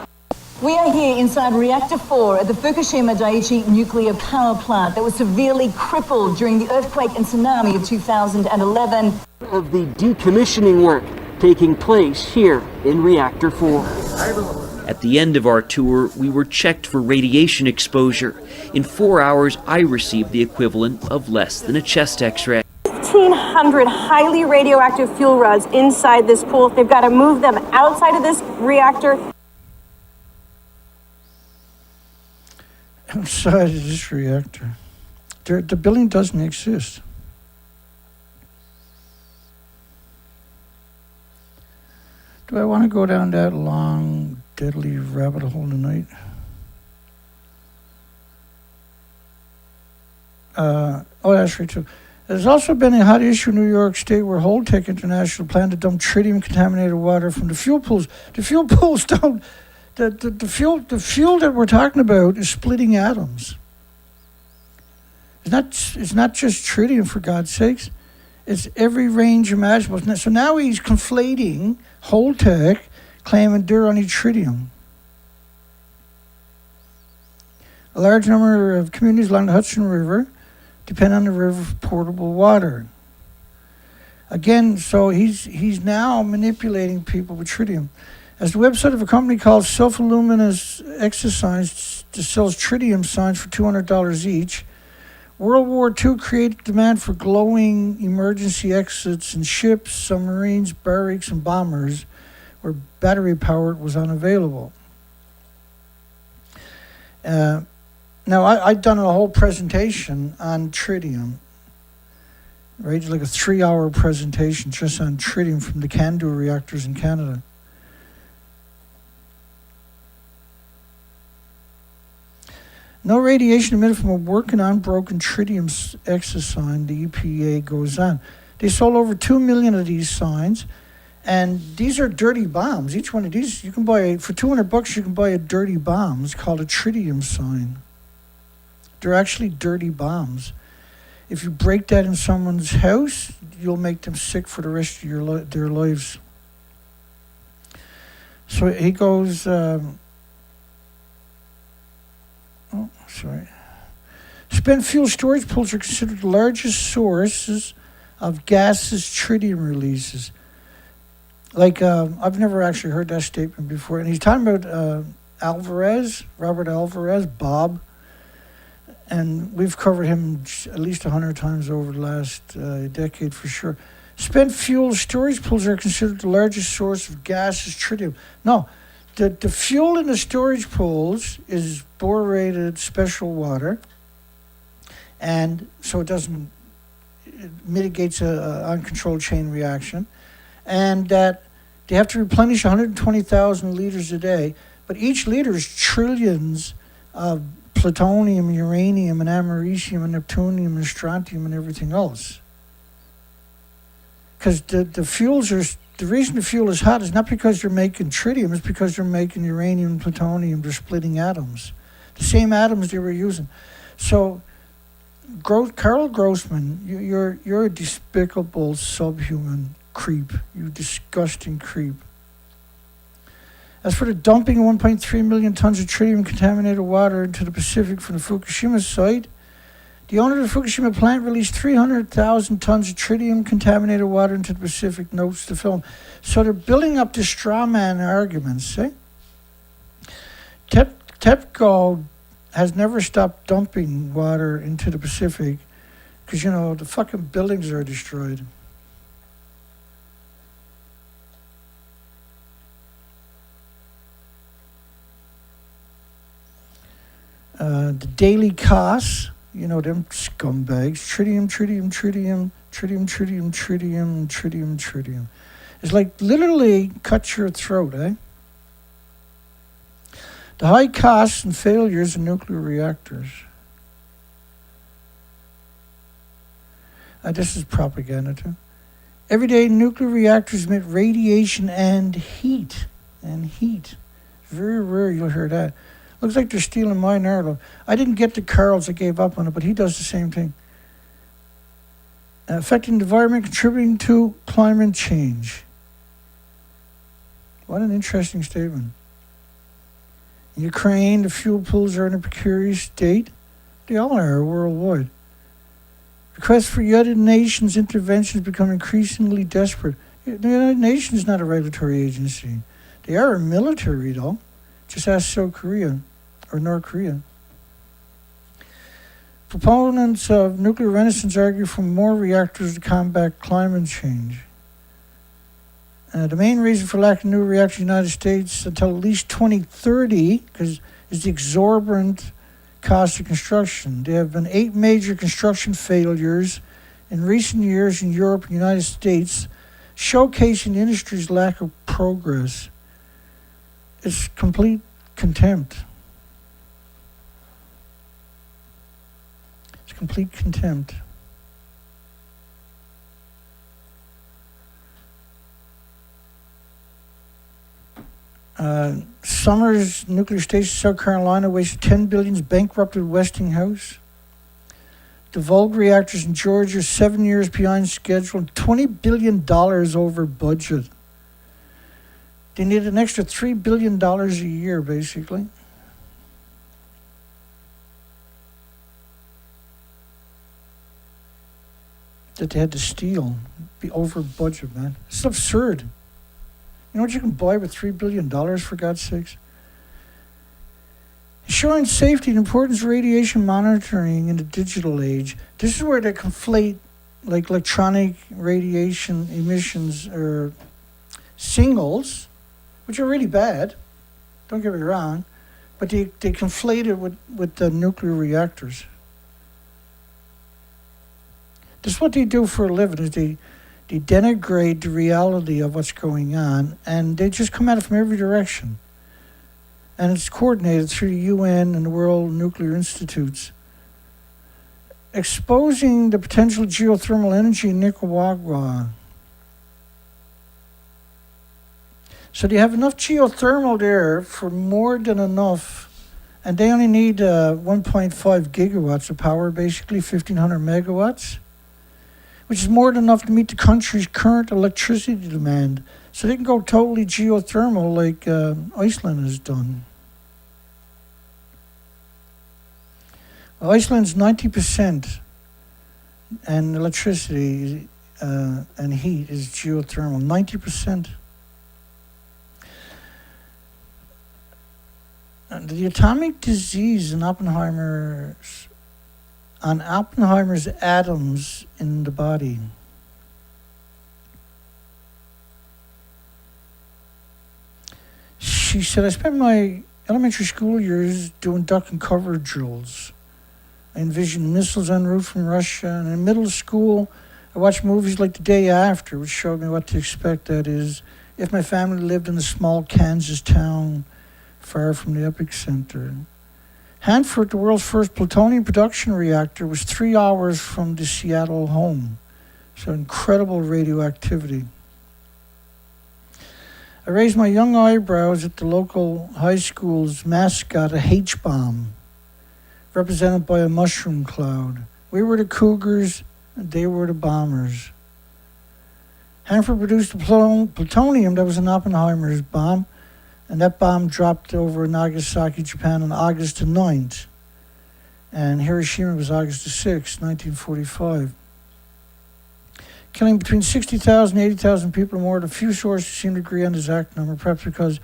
We are here inside Reactor 4 at the Fukushima Daiichi nuclear power plant that was severely crippled during the earthquake and tsunami of 2011. Of the decommissioning work taking place here in Reactor 4. At the end of our tour, we were checked for radiation exposure. In 4 hours, I received the equivalent of less than a chest x-ray. 1,500 highly radioactive fuel rods inside this pool. They've got to move them outside of this reactor. Outside of this reactor. The building doesn't exist. Do I want to go down that long, deadly rabbit hole tonight? That's right too. There's also been a hot issue in New York State where Holtec International planned to dump tritium-contaminated water from the fuel pools. The fuel pools don't. The fuel that we're talking about is splitting atoms. It's not just tritium, for God's sakes. It's every range imaginable. So now he's conflating Holtec, claiming they're only tritium. A large number of communities along the Hudson River depend on the river for potable water. Again, so he's now manipulating people with tritium. As the website of a company called Self-Illuminous Exosigns sells tritium signs for $200 each, World War II created demand for glowing emergency exits in ships, submarines, barracks, and bombers where battery power was unavailable. Now, I've done a whole presentation on tritium, right? It's like a 3-hour presentation just on tritium from the CANDU reactors in Canada. No radiation emitted from a working unbroken tritium exosign, the EPA goes on. They sold over 2 million of these signs, and these are dirty bombs. Each one of these, you can buy, for $200, you can buy a dirty bomb. It's called a tritium sign. They're actually dirty bombs. If you break that in someone's house, you'll make them sick for the rest of their lives. So he goes... Spent fuel storage pools are considered the largest sources of gases tritium releases. Like, I've never actually heard that statement before. And he's talking about Robert Alvarez, Bob. And we've covered him at least 100 times over the last decade for sure. Spent fuel storage pools are considered the largest source of gases tritium. No. The fuel in the storage pools is borated special water, and so it mitigates an uncontrolled chain reaction, and that they have to replenish 120,000 liters a day, but each liter is trillions of plutonium, uranium, and americium, and neptunium, and strontium, and everything else. Because the fuels are... The reason the fuel is hot is not because they're making tritium, it's because they're making uranium and plutonium. They're splitting atoms. The same atoms they were using. So, Carl Grossman, you're a despicable subhuman creep. You disgusting creep. As for the dumping of 1.3 million tons of tritium-contaminated water into the Pacific from the Fukushima site, the owner of the Fukushima plant released 300,000 tons of tritium-contaminated water into the Pacific, notes the film. So they're building up the straw man arguments, eh? TEPCO has never stopped dumping water into the Pacific because, you know, the fucking buildings are destroyed. The daily costs... You know, them scumbags. Tritium. It's like literally cut your throat, eh? The high costs and failures of nuclear reactors. This is propaganda too. Everyday nuclear reactors emit radiation and heat. And heat. Very rare you'll hear that. Looks like they're stealing my narrative. I didn't get to Carl's, I gave up on it, but he does the same thing. Affecting the environment, contributing to climate change. What an interesting statement. In Ukraine, the fuel pools are in a precarious state. They all are worldwide. Requests for United Nations interventions become increasingly desperate. The United Nations is not a regulatory agency. They are a military, though. Just ask South Korea or North Korea. Proponents of nuclear renaissance argue for more reactors to combat climate change. The main reason for lack of new reactors in the United States until at least 2030 is the exorbitant cost of construction. There have been 8 major construction failures in recent years in Europe and the United States, showcasing the industry's lack of progress. It's complete contempt. It's complete contempt. Summers Nuclear Station, South Carolina, wasted $10 billion, bankrupted Westinghouse. The Volga reactors in Georgia, 7 years behind schedule, $20 billion over budget. They need an extra $3 billion a year, basically. That they had to steal, be over budget, man. It's absurd. You know what you can buy with $3 billion, for God's sakes? Ensuring safety and importance of radiation monitoring in the digital age. This is where they conflate like electronic radiation emissions or singles, which are really bad, don't get me wrong, but they conflate it with the nuclear reactors. This is what they do for a living, is they denigrate the reality of what's going on, and they just come at it from every direction. And it's coordinated through the UN and the World Nuclear Institutes. Exposing the potential geothermal energy in Nicaragua. So they have enough geothermal there for more than enough, and they only need 1.5 gigawatts of power, basically 1,500 megawatts, which is more than enough to meet the country's current electricity demand. So they can go totally geothermal like Iceland has done. Iceland's 90% and electricity and heat is geothermal, 90%. The atomic disease in Oppenheimer's atoms in the body. She said, I spent my elementary school years doing duck and cover drills. I envisioned missiles en route from Russia, and in middle school, I watched movies like The Day After, which showed me what to expect, that is, if my family lived in a small Kansas town far from the epicenter. Hanford, the world's first plutonium production reactor, was 3 hours from the Seattle home. So incredible radioactivity. I raised my young eyebrows at the local high school's mascot, a H-bomb, represented by a mushroom cloud. We were the Cougars, and they were the Bombers. Hanford produced the plutonium that was in Oppenheimer's bomb, and that bomb dropped over Nagasaki, Japan on August the 9th. And Hiroshima was August the 6th, 1945. Killing between 60,000 and 80,000 people or more. The few sources seem to agree on the exact number, perhaps because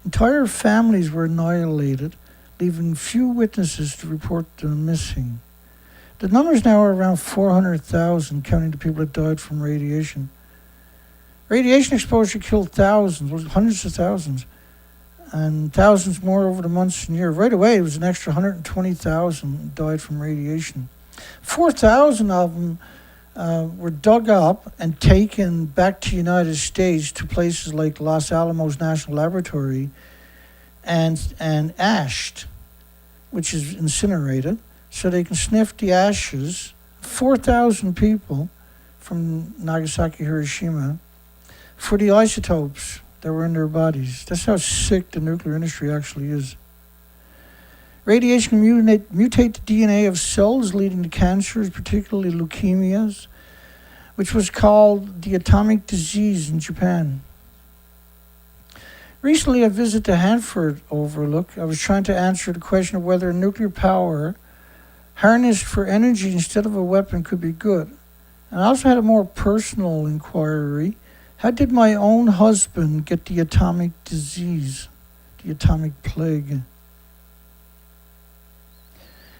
entire families were annihilated, leaving few witnesses to report them missing. The numbers now are around 400,000, counting the people that died from radiation. Radiation exposure killed thousands, hundreds of thousands, and thousands more over the months and years. Right away, it was an extra 120,000 died from radiation. 4,000 of them were dug up and taken back to the United States to places like Los Alamos National Laboratory and ashed, which is incinerated, so they can sniff the ashes. 4,000 people from Nagasaki, Hiroshima, for the isotopes that were in their bodies. That's how sick the nuclear industry actually is. Radiation can mutate the DNA of cells, leading to cancers, particularly leukemias, which was called the atomic disease in Japan. Recently, I visited the Hanford Overlook. I was trying to answer the question of whether nuclear power harnessed for energy instead of a weapon could be good. And I also had a more personal inquiry. How did my own husband get the atomic disease, the atomic plague?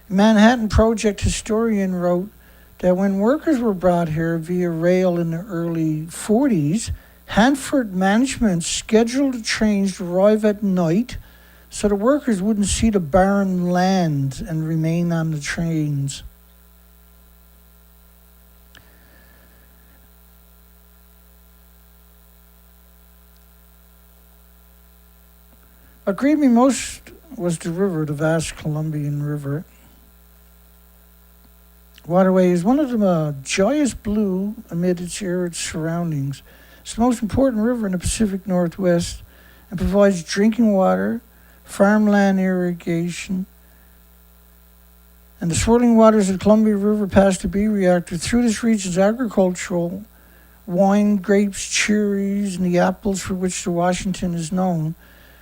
A Manhattan Project historian wrote that when workers were brought here via rail in the early 40s, Hanford management scheduled the trains to arrive at night so the workers wouldn't see the barren land and remain on the trains. What grieved me most was the river, the vast Columbian River. Waterway is one of the joyous blue amid its arid surroundings. It's the most important river in the Pacific Northwest and provides drinking water, farmland irrigation, and the swirling waters of the Columbia River pass the Reactor through this region's agricultural wine, grapes, cherries, and the apples for which the Washington is known,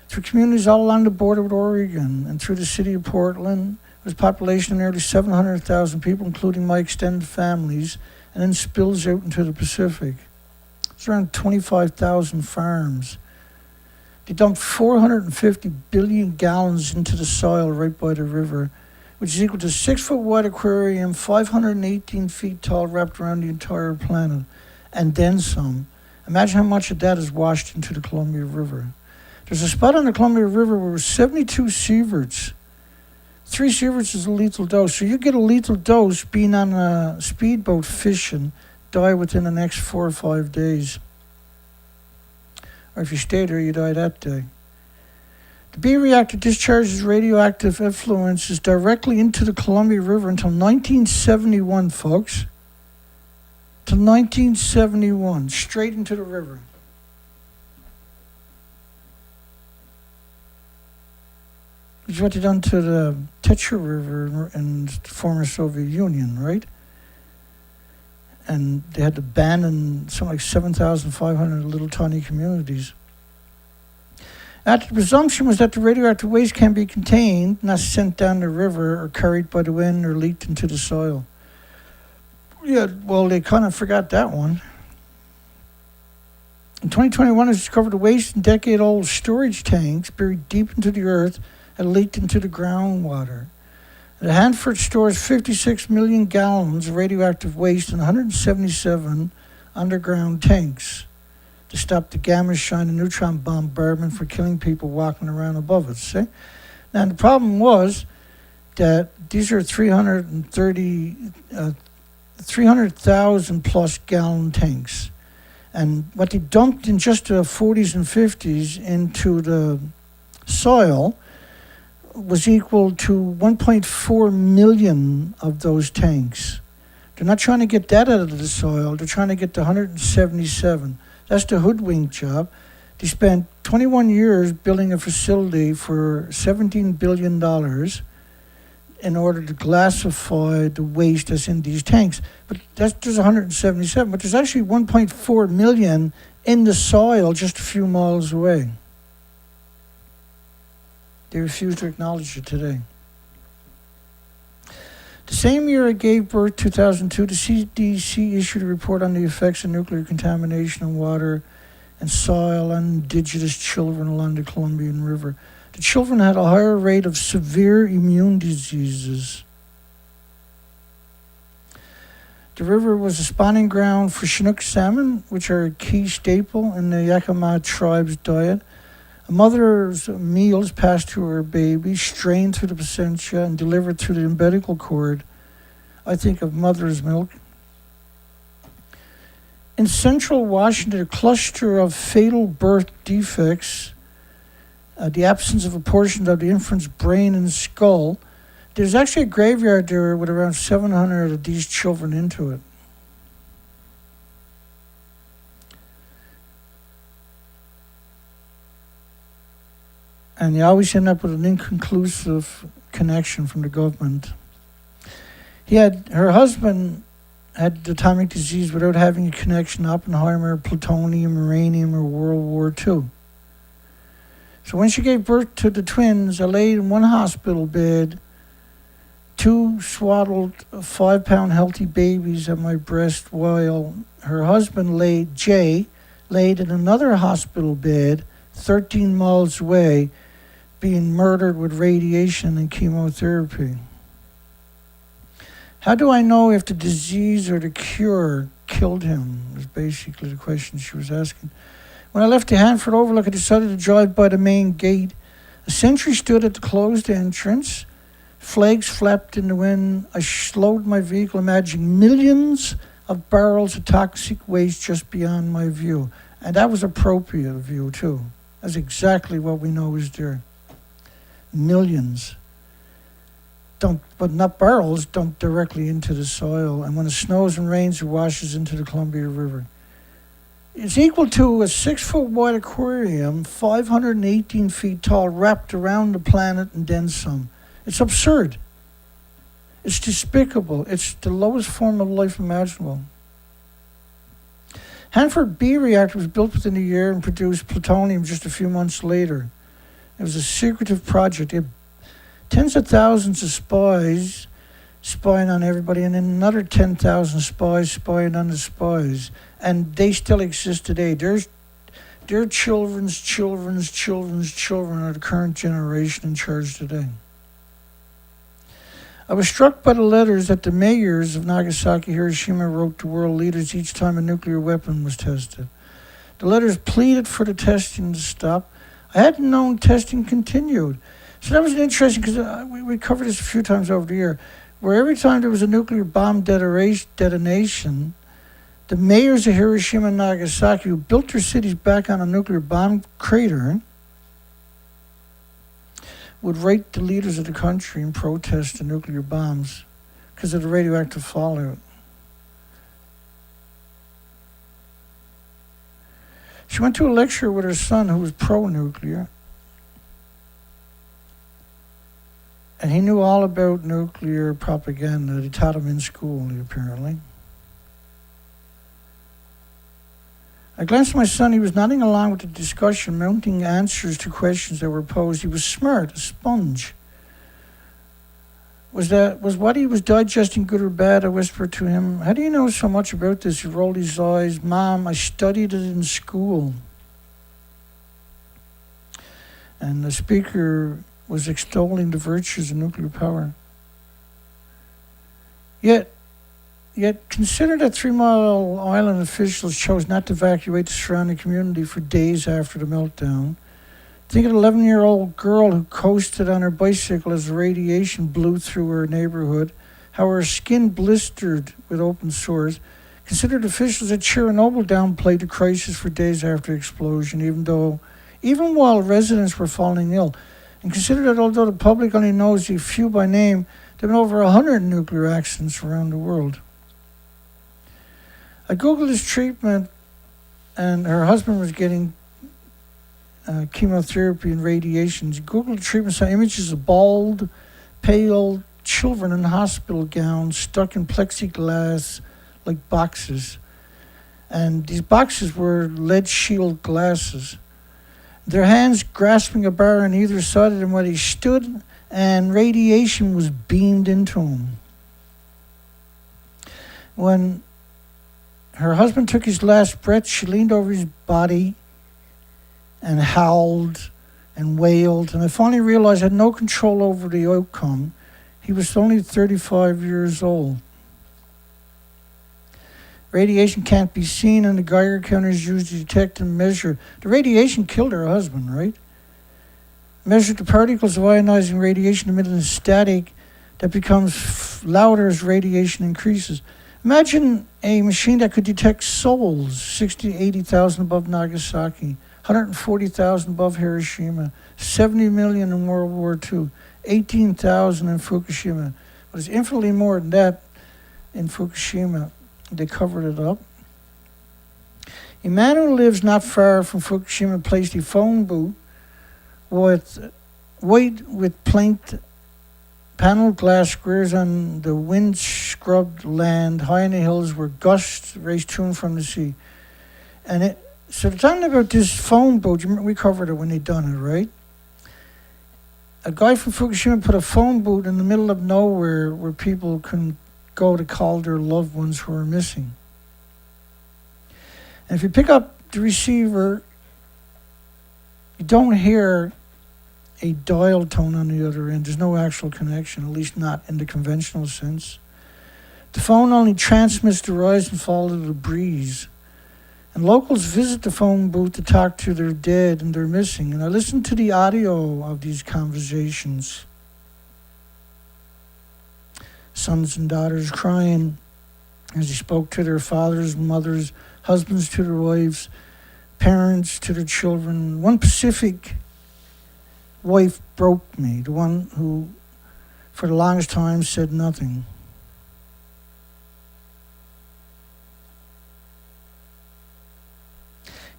through communities all along the border with Oregon and through the city of Portland, with a population of nearly 700,000 people, including my extended families, and then spills out into the Pacific. It's around 25,000 farms. They dump 450 billion gallons into the soil right by the river, which is equal to a 6-foot wide aquarium, 518 feet tall, wrapped around the entire planet, and then some. Imagine how much of that is washed into the Columbia River. There's a spot on the Columbia River where 72 sieverts. 3 sieverts is a lethal dose. So you get a lethal dose being on a speedboat fishing, die within the next 4 or 5 days. Or if you stay there, you die that day. The B reactor discharges radioactive effluences directly into the Columbia River until 1971, folks. Till 1971, straight into the river. Which is what they done to the TEPCO River in the former Soviet Union, right? And they had to abandon something like 7,500 little tiny communities. After the presumption was that the radioactive waste can be contained, not sent down the river or carried by the wind or leaked into the soil. Yeah, well, they kind of forgot that one. In 2021, it was discovered the waste in decade-old storage tanks buried deep into the earth had leaked into the groundwater. The Hanford stores 56 million gallons of radioactive waste in 177 underground tanks to stop the gamma shine and neutron bombardment for killing people walking around above it. See? Now, the problem was that these are 300,000 plus gallon tanks. And what they dumped in just the 40s and 50s into the soil was equal to 1.4 million of those tanks. They're not trying to get that out of the soil. They're trying to get the 177. That's the hoodwink job. They spent 21 years building a facility for $17 billion in order to classify the waste that's in these tanks. But there's 177, but there's actually 1.4 million in the soil just a few miles away. They refuse to acknowledge it today. The same year it gave birth, 2002, the CDC issued a report on the effects of nuclear contamination on water and soil on indigenous children along the Columbian River. The children had a higher rate of severe immune diseases. The river was a spawning ground for Chinook salmon, which are a key staple in the Yakama tribe's diet. A mother's meal is passed to her baby, strained through the placenta and delivered through the umbilical cord. I think of mother's milk. in central Washington, a cluster of fatal birth defects, the absence of a portion of the infant's brain and skull. There's actually a graveyard there with around 700 of these children into it. And you always end up with an inconclusive connection from the government. Her husband had atomic disease without having a connection, Oppenheimer, plutonium, uranium, or World War II. So when she gave birth to the twins, I laid in one hospital bed, 2 swaddled 5-pound healthy babies at my breast, while her husband, Jay, laid in another hospital bed 13 miles away, being murdered with radiation and chemotherapy. How do I know if the disease or the cure killed him, was basically the question she was asking. When I left the Hanford Overlook, I decided to drive by the main gate. A sentry stood at the closed entrance. Flags flapped in the wind. I slowed my vehicle, imagining millions of barrels of toxic waste just beyond my view. And that was appropriate view, too. That's exactly what we know is there. Millions. But not barrels, dumped directly into the soil. And when it snows and rains, it washes into the Columbia River. It's equal to a 6-foot wide aquarium, 518 feet tall, wrapped around the planet and then some. It's absurd. It's despicable. It's the lowest form of life imaginable. Hanford B reactor was built within a year and produced plutonium just a few months later. It was a secretive project. It had tens of thousands of spies spying on everybody, and then another 10,000 spies spying on the spies. And they still exist today. Their children's children are the current generation in charge today. I was struck by the letters that the mayors of Nagasaki, Hiroshima wrote to world leaders each time a nuclear weapon was tested. The letters pleaded for the testing to stop. I hadn't known testing continued. So that was interesting, because we covered this a few times over the year, where every time there was a nuclear bomb detonation, the mayors of Hiroshima and Nagasaki, who built their cities back on a nuclear bomb crater, would write the leaders of the country and protest the nuclear bombs because of the radioactive fallout. She went to a lecture with her son, who was pro-nuclear, and he knew all about nuclear propaganda. They taught him in school, apparently. I glanced at my son. He was nodding along with the discussion, mounting answers to questions that were posed. He was smart, a sponge. Was what he was digesting good or bad? I whispered to him. How do you know so much about this? He rolled his eyes. Mom, I studied it in school. And the speaker was extolling the virtues of nuclear power. Yet consider that 3 Mile Island officials chose not to evacuate the surrounding community for days after the meltdown. Think of an 11-year-old girl who coasted on her bicycle as the radiation blew through her neighborhood, how her skin blistered with open sores. Consider the officials at Chernobyl downplayed the crisis for days after the explosion, even while residents were falling ill. And consider that although the public only knows a few by name, there have been over 100 nuclear accidents around the world. I Googled his treatment, and her husband was getting chemotherapy and radiation. She Googled the treatment, saw images of bald, pale children in hospital gowns stuck in plexiglass like boxes. And these boxes were lead shield glasses. Their hands grasping a bar on either side of them while they stood, and radiation was beamed into them. When her husband took his last breath, she leaned over his body and howled and wailed. And I finally realized I had no control over the outcome. He was only 35 years old. Radiation can't be seen, and the Geiger counter is used to detect and measure. The radiation killed her husband, right? Measured the particles of ionizing radiation emitted in static that becomes louder as radiation increases. Imagine a machine that could detect souls 60 to 80,000 above Nagasaki, 140,000 above Hiroshima, 70 million in World War II, 18,000 in Fukushima. But it's infinitely more than that in Fukushima. They covered it up. A man who lives not far from Fukushima placed a phone booth with planked paneled glass squares on the wind-scrubbed land high in the hills where gusts raced to and from the sea. And so they're talking about this phone booth. We covered it when they done it, right? A guy from Fukushima put a phone booth in the middle of nowhere where people can go to call their loved ones who are missing. And if you pick up the receiver, you don't hear a dial tone on the other end. There's no actual connection, at least not in the conventional sense. The phone only transmits the rise and fall of the breeze. And locals visit the phone booth to talk to their dead and their missing. And I listened to the audio of these conversations. Sons and daughters crying as they spoke to their fathers, mothers, husbands to their wives, parents to their children. One Pacific wife broke me, the one who for the longest time said nothing.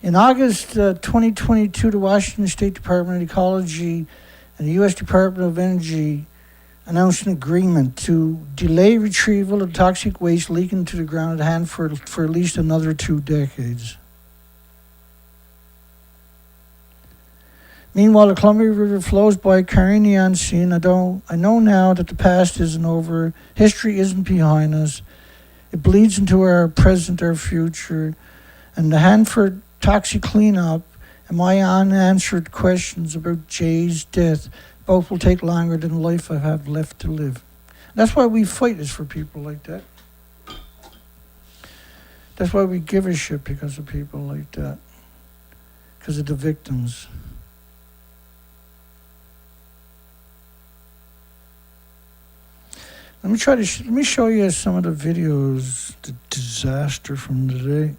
In August 2022, the Washington State Department of Ecology and the U.S. Department of Energy announced an agreement to delay retrieval of toxic waste leaking to the ground at Hanford for at least another 2 decades. Meanwhile, the Columbia River flows by carrying the unseen. I know now that the past isn't over. History isn't behind us. It bleeds into our present, our future. And the Hanford toxic cleanup and my unanswered questions about Jay's death both will take longer than the life I have left to live. That's why we fight, is for people like that. That's why we give a shit, because of people like that. Because of the victims. Let me show you some of the videos, the disaster from today.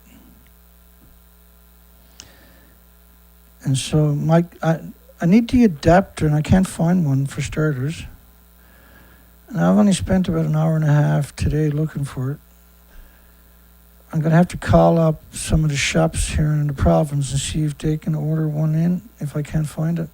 And so I need the adapter, and I can't find one for starters. And I've only spent about an hour and a half today looking for it. I'm going to have to call up some of the shops here in the province and see if they can order one in, if I can't find it.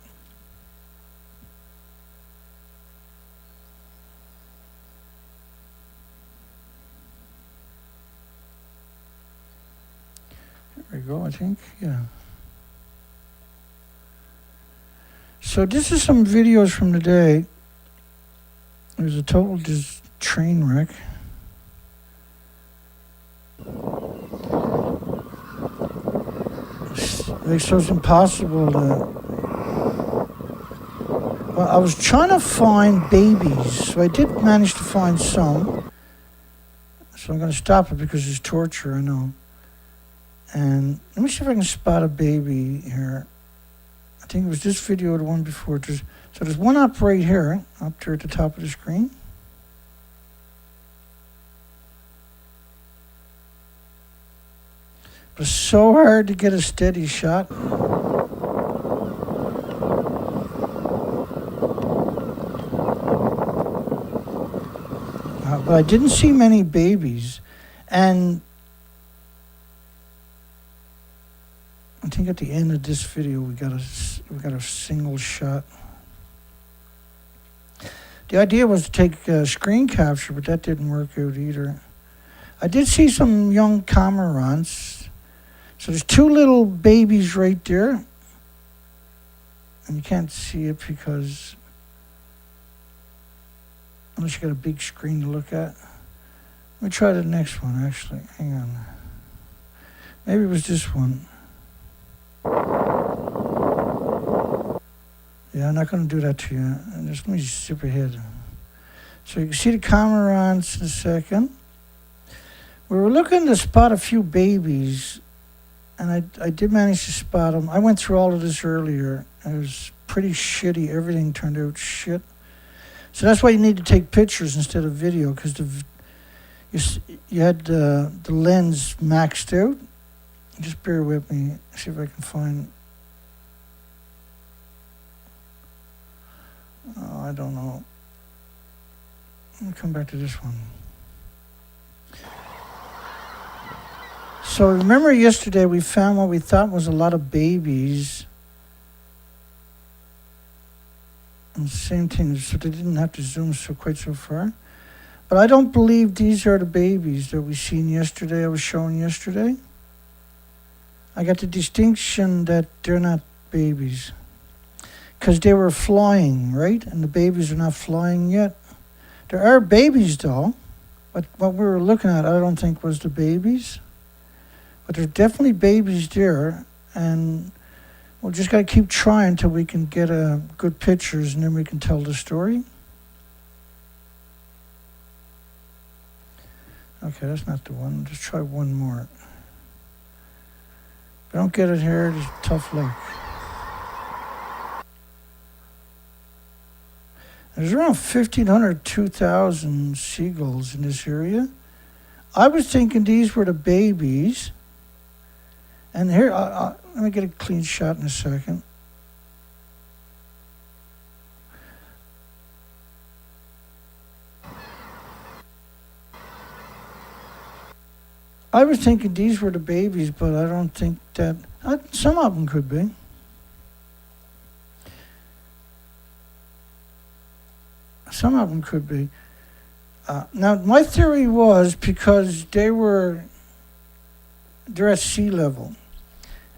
There we go, I think, yeah. So this is some videos from the day. There's a total train wreck. So it's impossible to... Well, I was trying to find babies, so I did manage to find some. So I'm going to stop it because it's torture, I know. And let me see if I can spot a baby here. I think it was this video or the one before. So there's one up right here, up there at the top of the screen. But it's so hard to get a steady shot. But I didn't see many babies. And I think at the end of this video we got a single shot. The idea was to take screen capture, but that didn't work out either. I did see some young cormorants. So there's 2 little babies right there. And you can't see it because, unless you got a big screen to look at. Let me try the next one, actually. Hang on. Maybe it was this one. Yeah, I'm not going to do that to you. Just let me zip ahead. So you can see the cormorants in a second. We were looking to spot a few babies, and I did manage to spot them. I went through all of this earlier. It was pretty shitty. Everything turned out shit. So that's why you need to take pictures instead of video, because you had the lens maxed out. Just bear with me, see if I can find. Oh, I don't know. Let me come back to this one. So remember yesterday we found what we thought was a lot of babies. And same thing, so they didn't have to zoom quite so far. But I don't believe these are the babies that we seen yesterday, I was showing yesterday. I got the distinction that they're not babies. Because they were flying, right? And the babies are not flying yet. There are babies though, but what we were looking at I don't think was the babies. But there's definitely babies there, and we'll just got to keep trying until we can get good pictures, and then we can tell the story. Okay, that's not the one. Just try one more. If I don't get it here, it's tough luck. There's around 1,500, 2,000 seagulls in this area. I was thinking these were the babies. And here, let me get a clean shot in a second. I was thinking these were the babies, but I don't think that, some of them could be. Some of them could be. Now, my theory was because they're at sea level.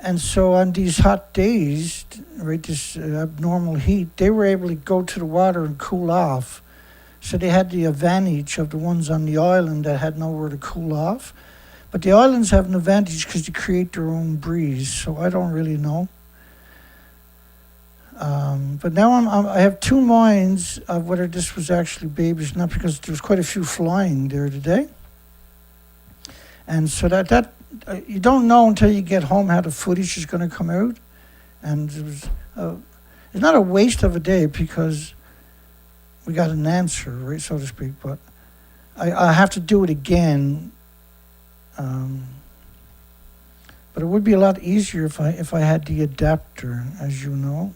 And so on these hot days, right, this abnormal heat, they were able to go to the water and cool off. So they had the advantage of the ones on the island that had nowhere to cool off. But the islands have an advantage because they create their own breeze. So I don't really know. But now I have two minds of whether this was actually babies, not because there was quite a few flying there today. And so that you don't know until you get home how the footage is going to come out. And it's not a waste of a day because we got an answer, right, so to speak. But I have to do it again. But it would be a lot easier if I had the adapter, as you know.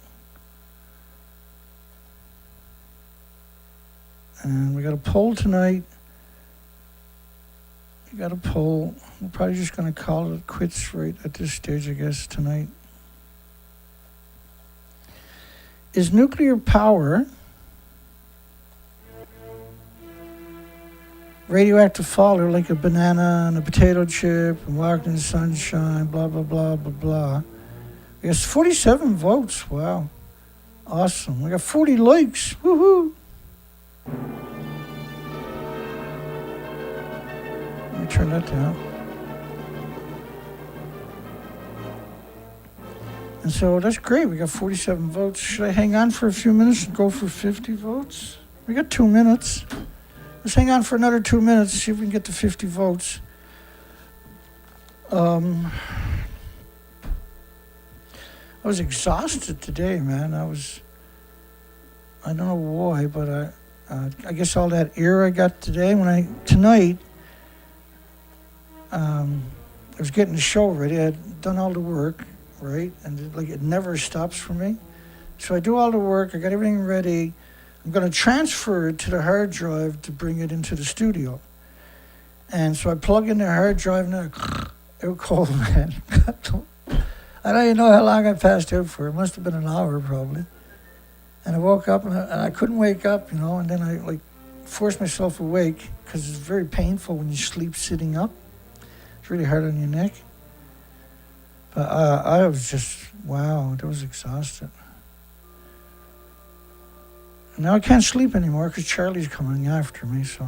And we got a poll tonight. We got a poll. We're probably just going to call it quits right at this stage, I guess, tonight. Is nuclear power radioactive fallout like a banana and a potato chip and walking in the sunshine, blah, blah, blah, blah, blah? We got 47 votes. Wow. Awesome. We got 40 likes. Woohoo. Let me turn that down. And so that's great. We got 47 votes. Should I hang on for a few minutes and go for 50 votes? We got 2 minutes. Let's hang on for another 2 minutes, see if we can get to 50 votes. I was exhausted today, man. I don't know why, but I guess all that air I got today, tonight, I was getting the show ready. I had done all the work, right? And it never stops for me. So I do all the work, I got everything ready. I'm going to transfer it to the hard drive to bring it into the studio. And so I plug in the hard drive and it was cold, man. I don't even know how long I passed out for. It must have been an hour probably. And I woke up and I couldn't wake up, and then I forced myself awake because it's very painful when you sleep sitting up. It's really hard on your neck. But I was just, wow, I was exhausted. And now I can't sleep anymore because Charlie's coming after me, so.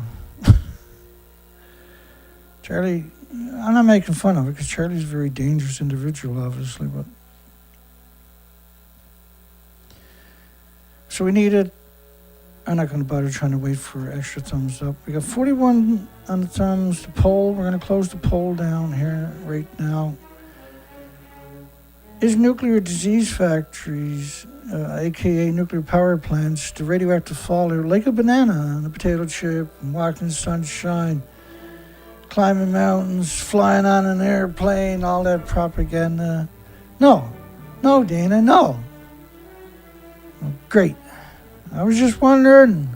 Charlie, I'm not making fun of it because Charlie's a very dangerous individual, obviously, but. So we need it. I'm not going to bother trying to wait for extra thumbs up. We got 41 on the thumbs. The poll, we're going to close the poll down here right now. Is nuclear disease factories, aka nuclear power plants, the radioactive fallout like a banana and a potato chip and walking in the sunshine climbing mountains, flying on an airplane, all that propaganda. No, Dana, no. Great. I was just wondering.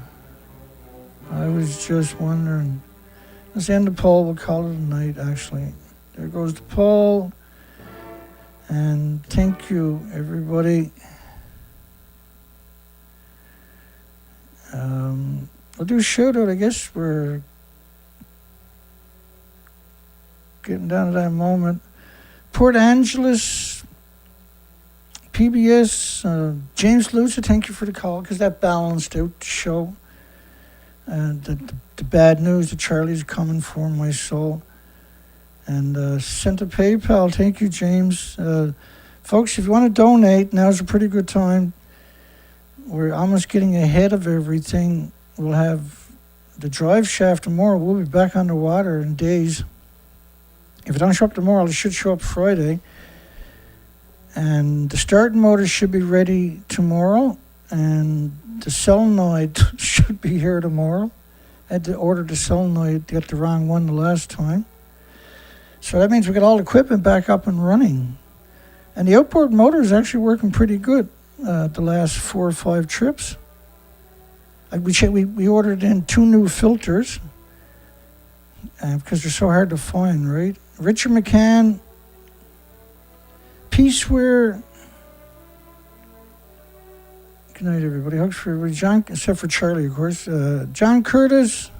Let's end the poll. We'll call it a night, actually. There goes the poll. And thank you, everybody. I'll do a shout out. I guess we're getting down to that moment. Port Angeles, PBS, James Lucer, thank you for the call, because that balanced out the show. And the bad news that Charlie's coming for my soul. And sent a PayPal. Thank you, James. Folks, if you want to donate, now's a pretty good time. We're almost getting ahead of everything. We'll have the drive shaft tomorrow. We'll be back on the water in days. If it don't show up tomorrow, it should show up Friday. And the starting motor should be ready tomorrow. And the solenoid should be here tomorrow. I had to order the solenoid, got the wrong one the last time. So that means we got all the equipment back up and running. And the outboard motor is actually working pretty good the last 4 or 5 trips. We ordered in 2 new filters because they're so hard to find, right? Richard McCann, Peaceware. Good night, everybody. Hugs for everybody. John, except for Charlie, of course. John Curtis.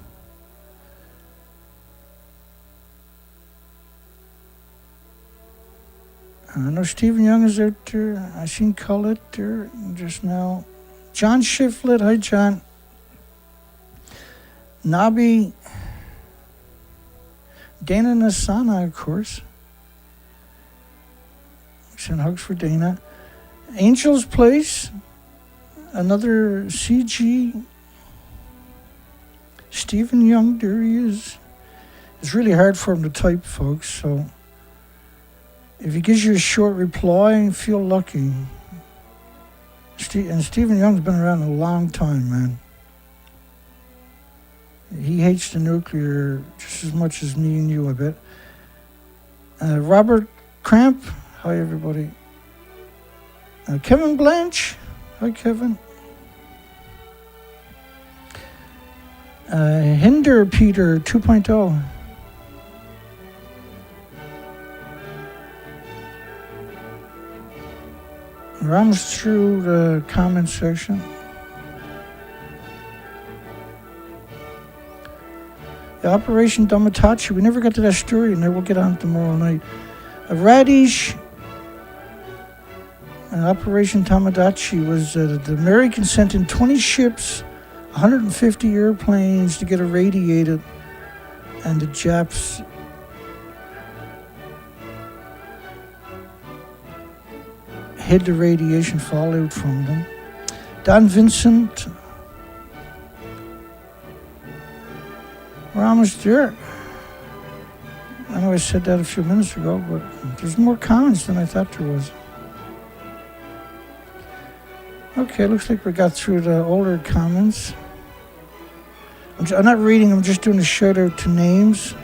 I know Stephen Young is out there. I seen Collette there just now. John Shiflett. Hi, John. Nabi. Dana Nasana, of course. Send hugs for Dana. Angel's Place. Another CG. Stephen Young, there he is. It's really hard for him to type, folks, so if he gives you a short reply, feel lucky. And Stephen Young's been around a long time, man. He hates the nuclear just as much as me and you, I bet. Robert Cramp. Hi, everybody. Kevin Blanche. Hi, Kevin. Hinder Peter 2.0. We're almost through the comment section. The Operation Tomodachi, we never got to that story, and we'll get on tomorrow night. Radish, Operation Tomodachi was the Americans sent in 20 ships, 150 airplanes to get irradiated, and the Japs hid the radiation fallout from them. Don Vincent, we're almost there. I know I said that a few minutes ago, but there's more comments than I thought there was. Okay, looks like we got through the older comments. I'm not reading, I'm just doing a shout out to names.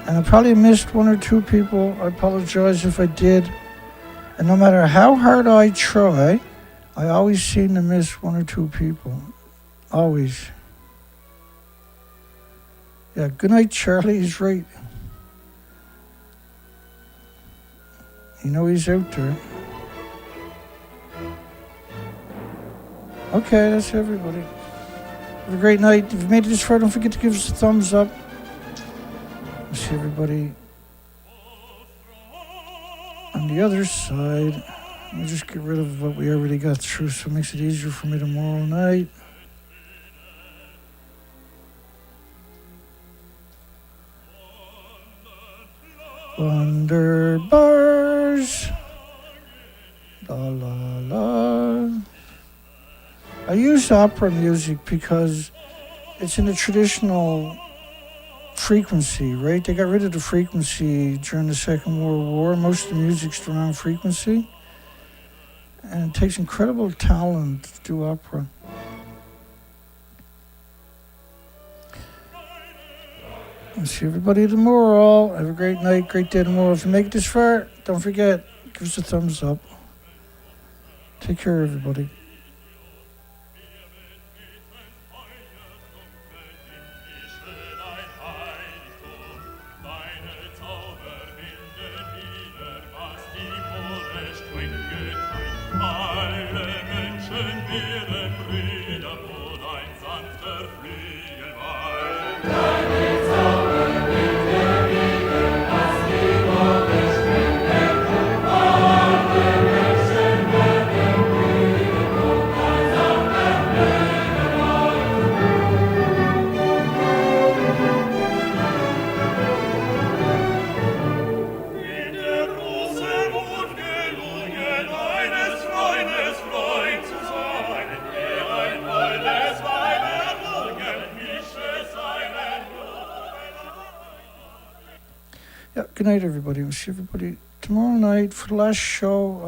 And I probably missed 1 or 2 people. I apologize if I did. And no matter how hard I try, I always seem to miss 1 or 2 people. Always. Yeah, good night, Charlie. He's right. You know he's out there. Okay, that's everybody. Have a great night. If you made it this far, don't forget to give us a thumbs up. I'll see everybody on the other side. Let me just get rid of what we already got through so it makes it easier for me tomorrow night. Wonder bars. La la la. I use opera music because it's in a traditional frequency, right? They got rid of the frequency during the Second World War. Most of the music's the wrong frequency. And it takes incredible talent to do opera. I'll see everybody tomorrow. Have a great night, great day tomorrow. If you make it this far, don't forget, give us a thumbs up. Take care, everybody. Yeah, good night, everybody. We'll see everybody tomorrow night for the last show.